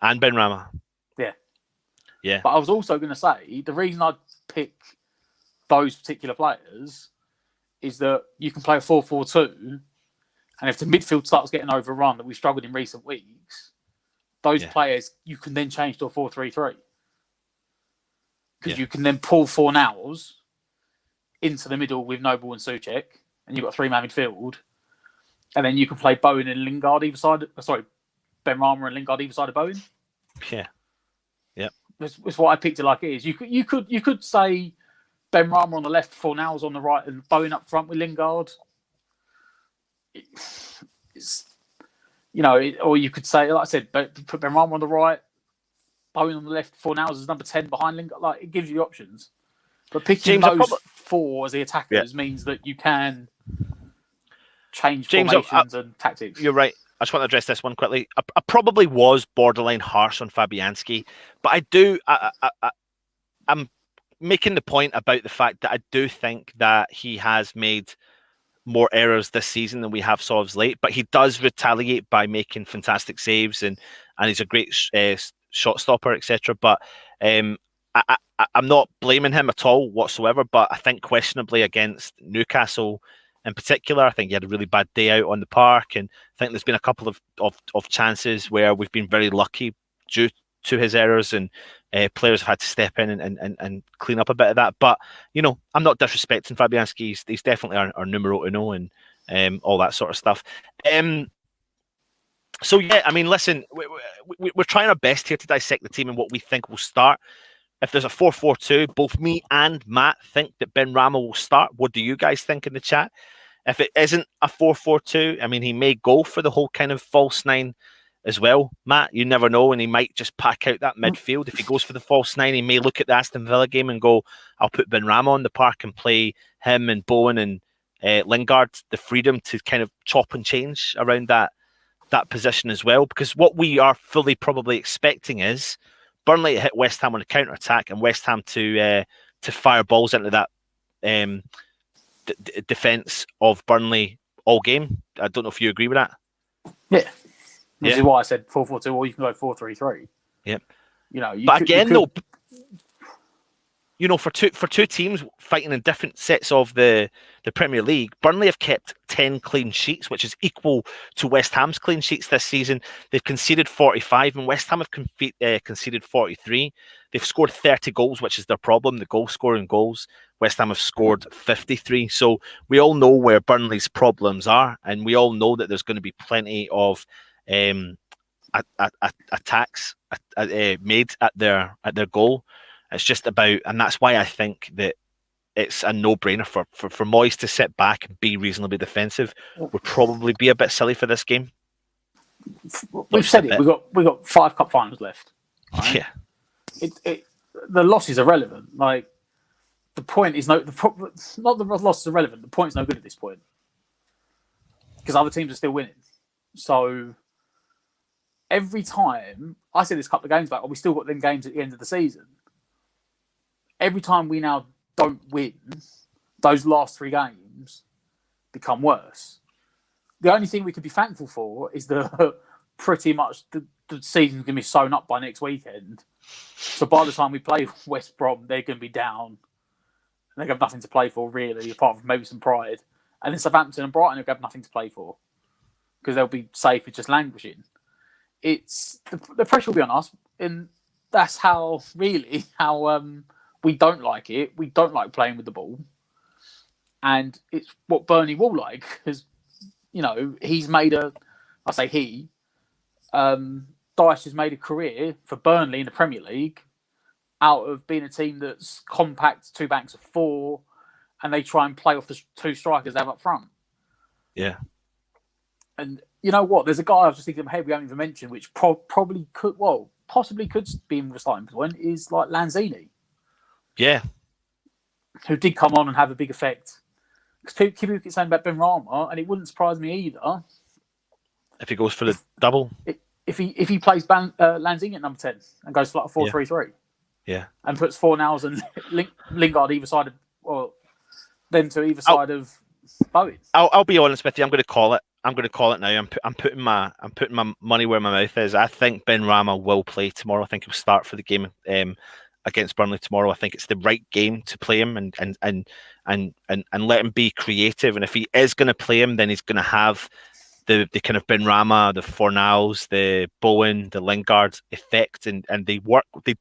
And Benrahma. Yeah. But I was also going to say the reason I'd pick those particular players is that you can play a 4-4-2, and if the midfield starts getting overrun that we've struggled in recent weeks, those players you can then change to a 4-3-3 because you can then pull 4 nails into the middle with Noble and Souček, and you've got a 3-man midfield, and then you can play Bowen and Lingard either side. Benrahma and Lingard either side of Bowen. Yeah. That's what I picked it like it is. You could say Benrahma on the left, 4 nails on the right, and Bowen up front with Lingard. Or you could say, like I said, put Benrahma on the right, Bowen on the left, 4 nails as number 10 behind Lingard. Like, it gives you the options. But picking those 4 as the attackers means that you can change James, formations and tactics. You're right. I just want to address this one quickly. I probably was borderline harsh on Fabianski, but I'm making the point about the fact that I do think that he has made more errors this season than we have saw of late, but he does retaliate by making fantastic saves, and he's a great shot stopper, etc. But I'm not blaming him at all whatsoever, but I think questionably against Newcastle in particular, I think he had a really bad day out on the park, and I think there's been a couple of chances where we've been very lucky due to his errors, and players have had to step in and clean up a bit of that. But, I'm not disrespecting Fabianski. He's definitely our numero uno and all that sort of stuff. So, yeah, I mean, listen, we're trying our best here to dissect the team and what we think will start. If there's a 4-4-2, both me and Matt think that Benrahma will start. What do you guys think in the chat? If it isn't a 4-4-2, I mean, he may go for the whole kind of false nine as well, Matt. You never know, and he might just pack out that midfield. If he goes for the false nine, he may look at the Aston Villa game and go, I'll put Benrahma on the park and play him and Bowen and Lingard the freedom to kind of chop and change around that position as well. Because what we are fully probably expecting is Burnley to hit West Ham on a counter-attack and West Ham to fire balls into that defence of Burnley all game. I don't know if you agree with that. Yeah. This is why I said 4-4-2, or you can go 4-3-3. Yep. For two teams fighting in different sets of the Premier League, Burnley have kept 10 clean sheets, which is equal to West Ham's clean sheets this season. They've conceded 45, and West Ham have conceded 43. They've scored 30 goals, which is their problem, the goal-scoring goals. West Ham have scored 53. So we all know where Burnley's problems are, and we all know that there's going to be plenty of attacks made at their goal. It's just about, and that's why I think that it's a no-brainer for Moyes to sit back and be reasonably defensive. Would probably be a bit silly for this game. We've said it. We've got 5 cup finals left. Right? Yeah. The losses are relevant. Like, the point is not the losses are relevant. The point's no good at this point because other teams are still winning. So every time I said this a couple of games back, we still got them games at the end of the season. Every time we now don't win, those last 3 games become worse. The only thing we could be thankful for is that pretty much the season's going to be sewn up by next weekend. So by the time we play West Brom, they're going to be down. They have nothing to play for, really, apart from maybe some pride. And then Southampton and Brighton have nothing to play for because they'll be safe with just languishing. It's the pressure will be on us, and that's how we don't like it. We don't like playing with the ball, and it's what Burnley will like because he's made Dyche has made a career for Burnley in the Premier League out of being a team that's compact, 2 banks of 4, and they try and play off the 2 strikers they have up front. Yeah, and you know what? There's a guy I was just thinking in my head we haven't even mentioned, which possibly could be in the starting point, is like Lanzini. Yeah. Who did come on and have a big effect. Because people keep saying about Benrahma, and it wouldn't surprise me either. If he goes for the double? If he plays Lanzini at number 10 and goes for like a 4-3-3. Yeah. And puts Fornals and Lingard either side of, or them to either side of Bowen. I'll be honest with you, I'm going to call it. I'm now. I'm putting my money where my mouth is. I think Benrahma will play tomorrow. I think he'll start for the game against Burnley tomorrow. I think it's the right game to play him and let him be creative. And if he is going to play him, then he's going to have the kind of Benrahma, the Fornals, the Bowen, the Lingard effect, and they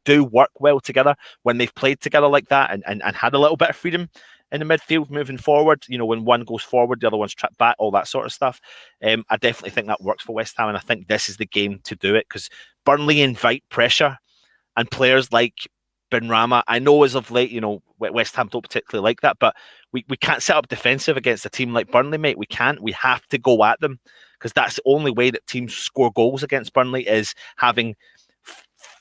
do work well together when they've played together like that and had a little bit of freedom in the midfield moving forward. When one goes forward, the other one's trapped back, all that sort of stuff. I definitely think that works for West Ham, and I think this is the game to do it because Burnley invite pressure, and players like Benrahma, I know as of late, West Ham don't particularly like that, but we can't set up defensive against a team like Burnley, mate. We can't. We have to go at them because that's the only way that teams score goals against Burnley is having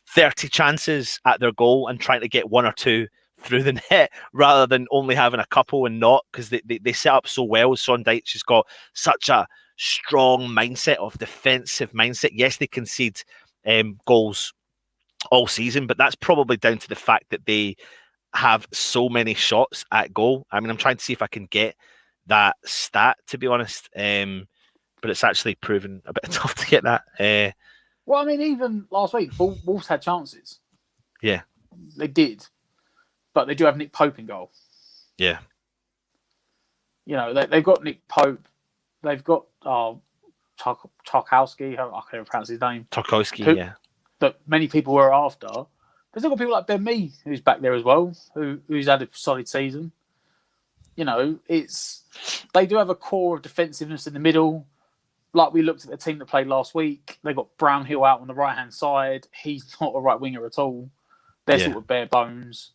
30 chances at their goal and trying to get 1 or 2 through the net rather than only having a couple and not, because they set up so well. Sean Dyche has got such a strong mindset of defensive mindset. Yes, they concede goals all season, but that's probably down to the fact that they have so many shots at goal. I mean, I'm trying to see if I can get that stat, to be honest, but it's actually proven a bit tough to get that. Well, I mean, even last week, Wolves had chances. Yeah. They did. But they do have Nick Pope in goal. Yeah. You know, they've got Nick Pope. They've got Tarkowski. I can't even pronounce his name. Tarkowski, yeah. That many people were after. There's still got people like Ben Mee, who's back there as well, who's had a solid season. You know, they do have a core of defensiveness in the middle. Like we looked at the team that played last week, they got Brownhill out on the right-hand side. He's not a right winger at all. They're sort of bare bones.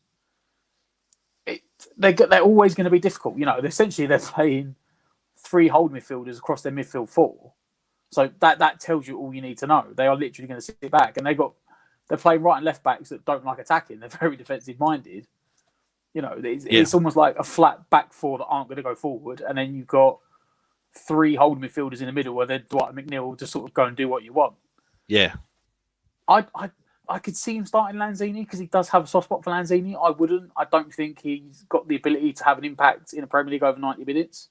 They're always going to be difficult. You know, essentially they're playing 3 hold midfielders across their midfield 4. So that tells you all you need to know. They are literally going to sit back, and they're playing right and left backs that don't like attacking. They're very defensive minded. You know, it's almost like a flat back 4 that aren't going to go forward, and then you've got 3 holding midfielders in the middle where then Dwight McNeil will just sort of go and do what you want. Yeah. I could see him starting Lanzini because he does have a soft spot for Lanzini. I wouldn't. I don't think he's got the ability to have an impact in a Premier League over 90 minutes.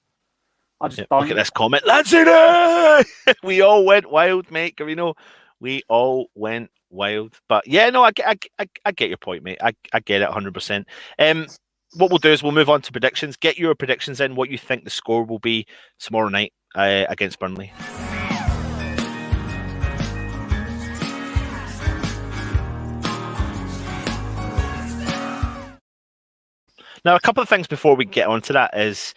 I just don't. Look at this comment. Lanzini! We all went wild, mate. Carino. We all went wild. But yeah, no, I get your point, mate. I get it 100%. What we'll do is we'll move on to predictions. Get your predictions in, what you think the score will be tomorrow night against Burnley. Now, a couple of things before we get on to that is,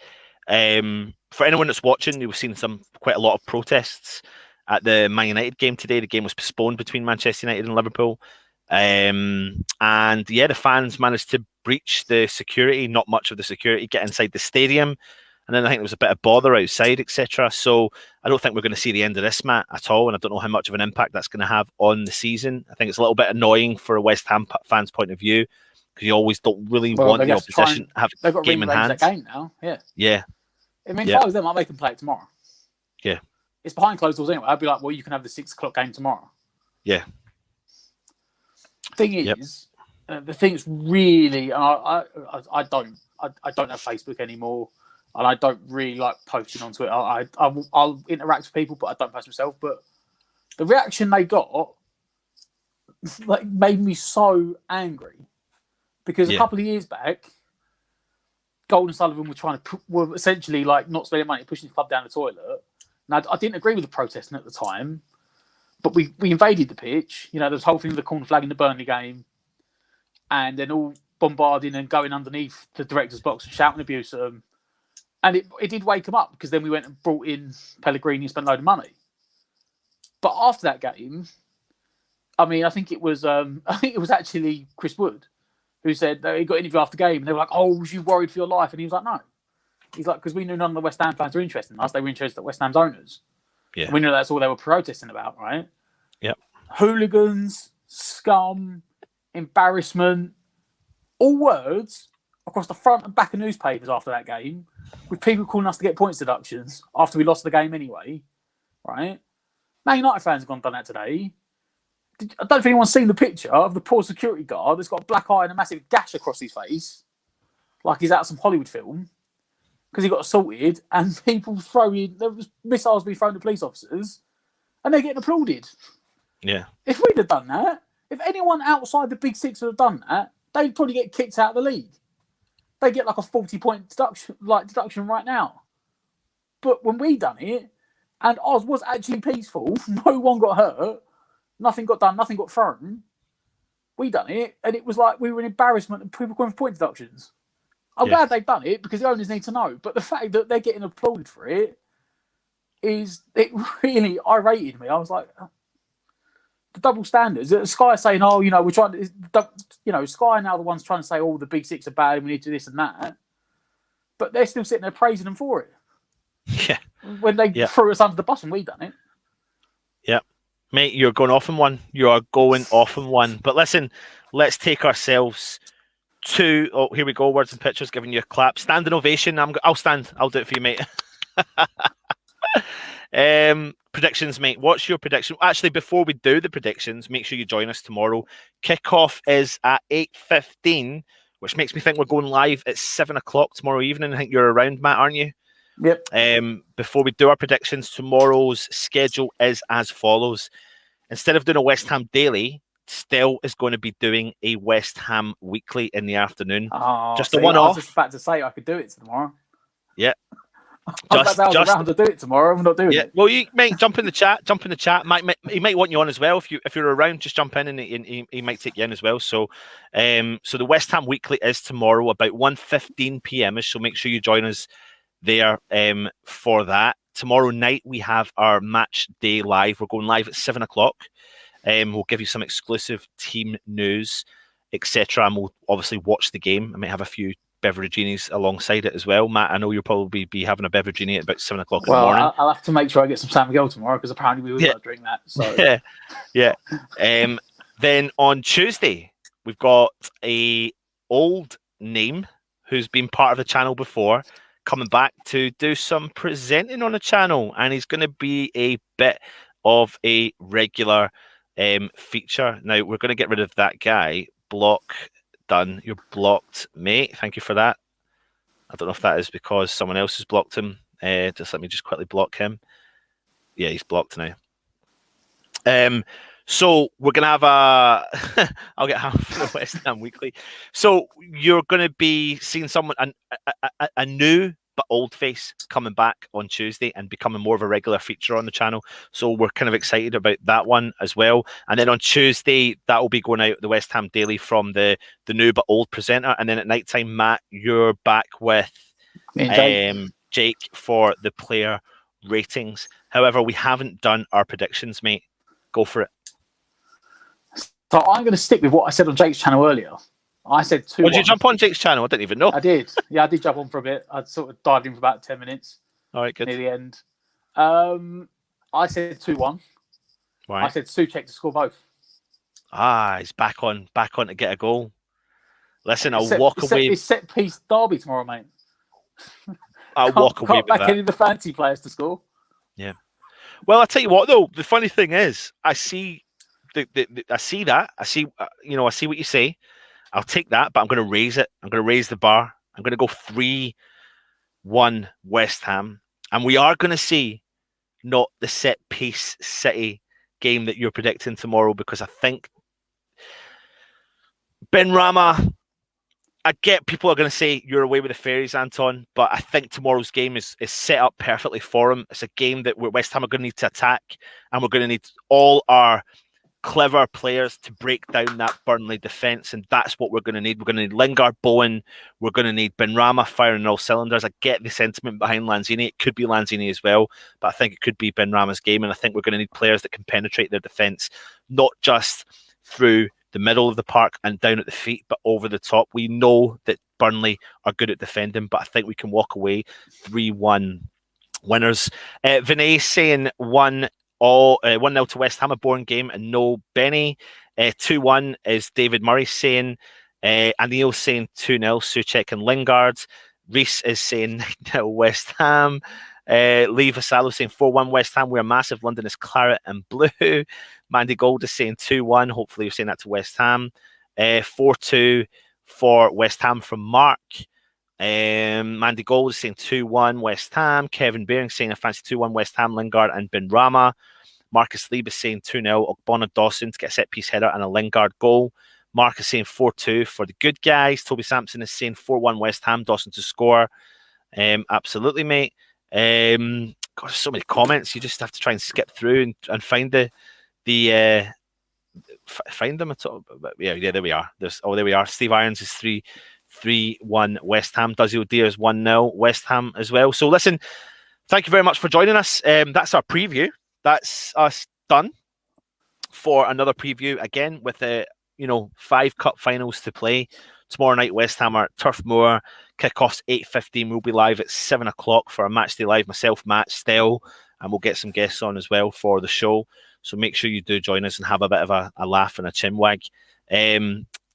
for anyone that's watching, you've seen quite a lot of protests at the Man United game today. The game was postponed between Manchester United and Liverpool. And yeah, the fans managed to breach the security, not much of the security, get inside the stadium. And then I think there was a bit of bother outside, etc. So I don't think we're going to see the end of this, Matt, at all. And I don't know how much of an impact that's going to have on the season. I think it's a little bit annoying for a West Ham fans' point of view, because you always don't really want the opposition to have a game in hand. That game now, yeah. Yeah. I mean, if I was them, I'd make them play it tomorrow. Yeah. It's behind closed doors anyway. I'd be like, well, you can have the 6 o'clock game tomorrow. Yeah. Thing is, the thing's really, and I don't have Facebook anymore, and I don't really like posting on Twitter. I'll interact with people, but I don't post myself. But the reaction they got like made me so angry, because a couple of years back, Gold and Sullivan were essentially like not spending money, pushing the club down the toilet. Now, I didn't agree with the protesting at the time, but we invaded the pitch. You know, there was the whole thing with the corner flag in the Burnley game, and then all bombarding and going underneath the director's box and shouting abuse at them. And it did wake them up, because then we went and brought in Pellegrini and spent a load of money. But after that game, I mean, I think it was actually Chris Wood who said that he got interviewed after the game, and they were like, "Oh, was you worried for your life?" And he was like, "No." He's like, because we knew none of the West Ham fans were interested in us. They were interested in West Ham's owners. Yeah. And we knew that's all they were protesting about, right? Yep. Hooligans, scum, embarrassment, all words across the front and back of newspapers after that game, with people calling us to get points deductions after we lost the game anyway, right? Man United fans have gone and done that today. I don't know if anyone's seen the picture of the poor security guard that's got a black eye and a massive gash across his face, like he's out of some Hollywood film, because he got assaulted, and people there was missiles being thrown at police officers, and they're getting applauded. Yeah. If we'd have done that, if anyone outside the Big Six would have done that, they'd probably get kicked out of the league. They get like a 40-point deduction right now. But when we done it, and Oz was actually peaceful, no one got hurt, nothing got done, nothing got thrown. We done it, and it was like we were an embarrassment, and people going for point deductions. I'm glad they've done it, because the owners need to know. But the fact that they're getting applauded for it really irated me. I was like, the double standards. Sky saying, "Oh, you know, we're trying to," you know, Sky now the ones trying to say, "Oh, the Big Six are bad, and we need to do this and that," but they're still sitting there praising them for it. Yeah. When they threw us under the bus and we done it. Yeah. Mate, you're going off in one. You are going off in one. But listen, let's take ourselves 2. Oh, here we go. Words and pictures giving you a clap. Standing ovation. I'll stand. I'll do it for you, mate. Predictions, mate. What's your prediction? Actually, before we do the predictions, make sure you join us tomorrow. Kickoff is at 8:15, which makes me think we're going live at 7 o'clock tomorrow evening. I think you're around, Matt, aren't you? Yep. Before we do our predictions, tomorrow's schedule is as follows. Instead of doing a West Ham daily, Stell is going to be doing a West Ham weekly in the afternoon. Just a one-off. I was just about to say I could do it tomorrow. Yeah. I was around to do it tomorrow. I'm not doing it. Well, you might jump in the chat. He might want you on as well. If you're around, just jump in, and he might take you in as well. So, so the West Ham weekly is tomorrow about 1:15 p.m. So make sure you join us there for that. Tomorrow night we have our match day live. We're going live at 7 o'clock. We'll give you some exclusive team news, etc. And we'll obviously watch the game. I might have a few beveraginis alongside it as well. Matt, I know you'll probably be having a beveragini at about 7 o'clock in the morning. I'll have to make sure I get some San Miguel tomorrow because apparently we got to drink that. So. Yeah. Then on Tuesday, we've got a old name who's been part of the channel before, coming back to do some presenting on the channel, and he's going to be a bit of a regular feature. Now, we're going to get rid of that guy. Block done. You're blocked, mate. Thank you for that. I don't know if that is because someone else has blocked him. Just let me just quickly block him. Yeah, he's blocked now. So we're going to have I'll get half for the West Ham Weekly. So you're going to be seeing someone, a new but old face coming back on Tuesday and becoming more of a regular feature on the channel. So we're kind of excited about that one as well. And then on Tuesday, that will be going out the West Ham Daily from the new but old presenter. And then at night time, Matt, you're back with Jake for the player ratings. However, we haven't done our predictions, mate. Go for it. So I'm going to stick with what I said on Jake's channel earlier. I said 2-1. Did you jump on Jake's channel? I didn't even know. I did. Yeah, I did jump on for a bit. I sort of dived in for about 10 minutes. All right, good. Near the end. I said 2-1. Right. I said Souček to score both. He's back on to get a goal. Listen, I'll walk away. It's set piece derby tomorrow, mate. I'll walk away with that. Can't back any of the fancy players to score. Yeah. Well, I'll tell you what, though. The funny thing is, I see I see that. I see, I see what you say. I'll take that, but I'm going to raise it. I'm going to raise the bar. I'm going to go 3-1 West Ham. And we are going to see not the set-piece City game that you're predicting tomorrow, because I think Benrahma, I get people are going to say you're away with the fairies, Anton, but I think tomorrow's game is set up perfectly for him. It's a game that West Ham are going to need to attack, and we're going to need all our clever players to break down that Burnley defence, and that's what we're going to need. We're going to need Lingard, Bowen. We're going to need Benrahma firing all cylinders. I get the sentiment behind Lanzini. It could be Lanzini as well, but I think it could be Benrahma's game, and I think we're going to need players that can penetrate their defence, not just through the middle of the park and down at the feet, but over the top. We know that Burnley are good at defending, but I think we can walk away 3-1 winners. Vinay saying 1-0 to West Ham, a boring game, and no Benny. 2-1 is David Murray saying. Anil saying 2-0, Souček and Lingard. Reese is saying 9-0 West Ham. Lee Vassallo saying 4-1 West Ham. We're massive. London is claret and blue. Mandy Gold is saying 2-1. Hopefully you're saying that to West Ham. 4-2 for West Ham from Mark. Mandy Gold is saying 2-1 West Ham. Kevin Beering saying a fancy 2-1 West Ham, Lingard and Benrahma. Marcus Lieb is saying 2-0 Ogbonna Dawson to get a set piece header and a Lingard goal. Mark is saying 4-2 for the good guys. Toby Sampson is saying 4-1 West Ham, Dawson to score. Absolutely, mate. God, so many comments. You just have to try and skip through and find find them at all. Yeah, there we are. There we are. Steve Irons is 3-1 West Ham. Duzzy O'Dear is 1-0 West Ham as well. So listen, thank you very much for joining us. That's our preview. That's us done for another preview again with 5 cup finals to play. Tomorrow night, West Ham are at Turf Moor. Kickoff's 8:15. We'll be live at 7 o'clock for a match day live. Myself, Matt, Stell, and we'll get some guests on as well for the show. So make sure you do join us and have a bit of a laugh and a chinwag.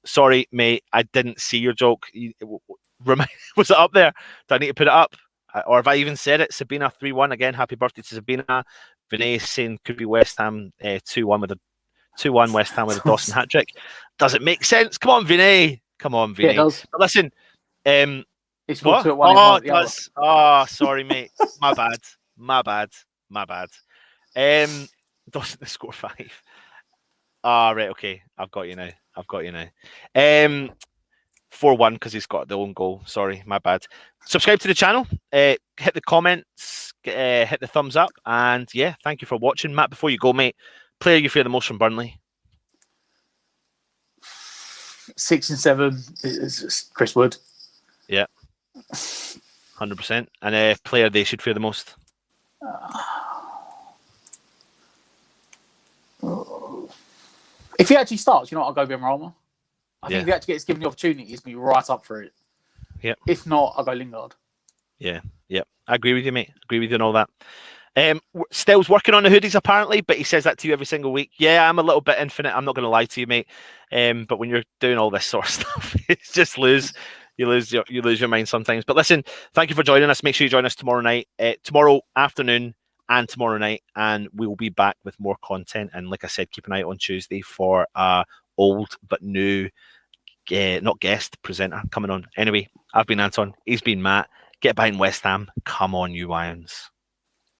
Sorry, mate, I didn't see your joke. Was it up there? Do I need to put it up? Or have I even said it? Sabina 3-1 again. Happy birthday to Sabina. Vinay saying could be West Ham 2-1 with a 2-1 West Ham with a Dawson hat trick. Does it make sense? Come on, Vinay. Come on, Vinay. Yeah, it does. But listen, it's what? 2-1. Oh, it does. Oh, sorry, mate. My bad. Dawson score 5. Ah, right, okay. I've got you now. 4-1 because he's got the own goal. Sorry, my bad. Subscribe to the channel. Hit the comments. Hit the thumbs up. And yeah, thank you for watching. Matt, before you go, mate, player you fear the most from Burnley? 6 and 7 is Chris Wood. Yeah. 100%. And a player they should fear the most? If he actually starts, I'll go Benrahma. I think Yeah. if he actually gets given the opportunity, he's going to be right up for it. Yeah. If not, I'll go Lingard. Yeah. I agree with you, mate. Agree with you on all that. Still's working on the hoodies apparently, but he says that to you every single week. Yeah, I'm a little bit infinite. I'm not going to lie to you, mate. But when you're doing all this sort of stuff, it's just you lose your mind sometimes. But listen, thank you for joining us. Make sure you join us tomorrow night, tomorrow afternoon, and tomorrow night, and we will be back with more content. And like I said, keep an eye out on Tuesday for old but new, not guest presenter coming on. Anyway, I've been Anton. He's been Matt. Get behind West Ham. Come on, you Lions.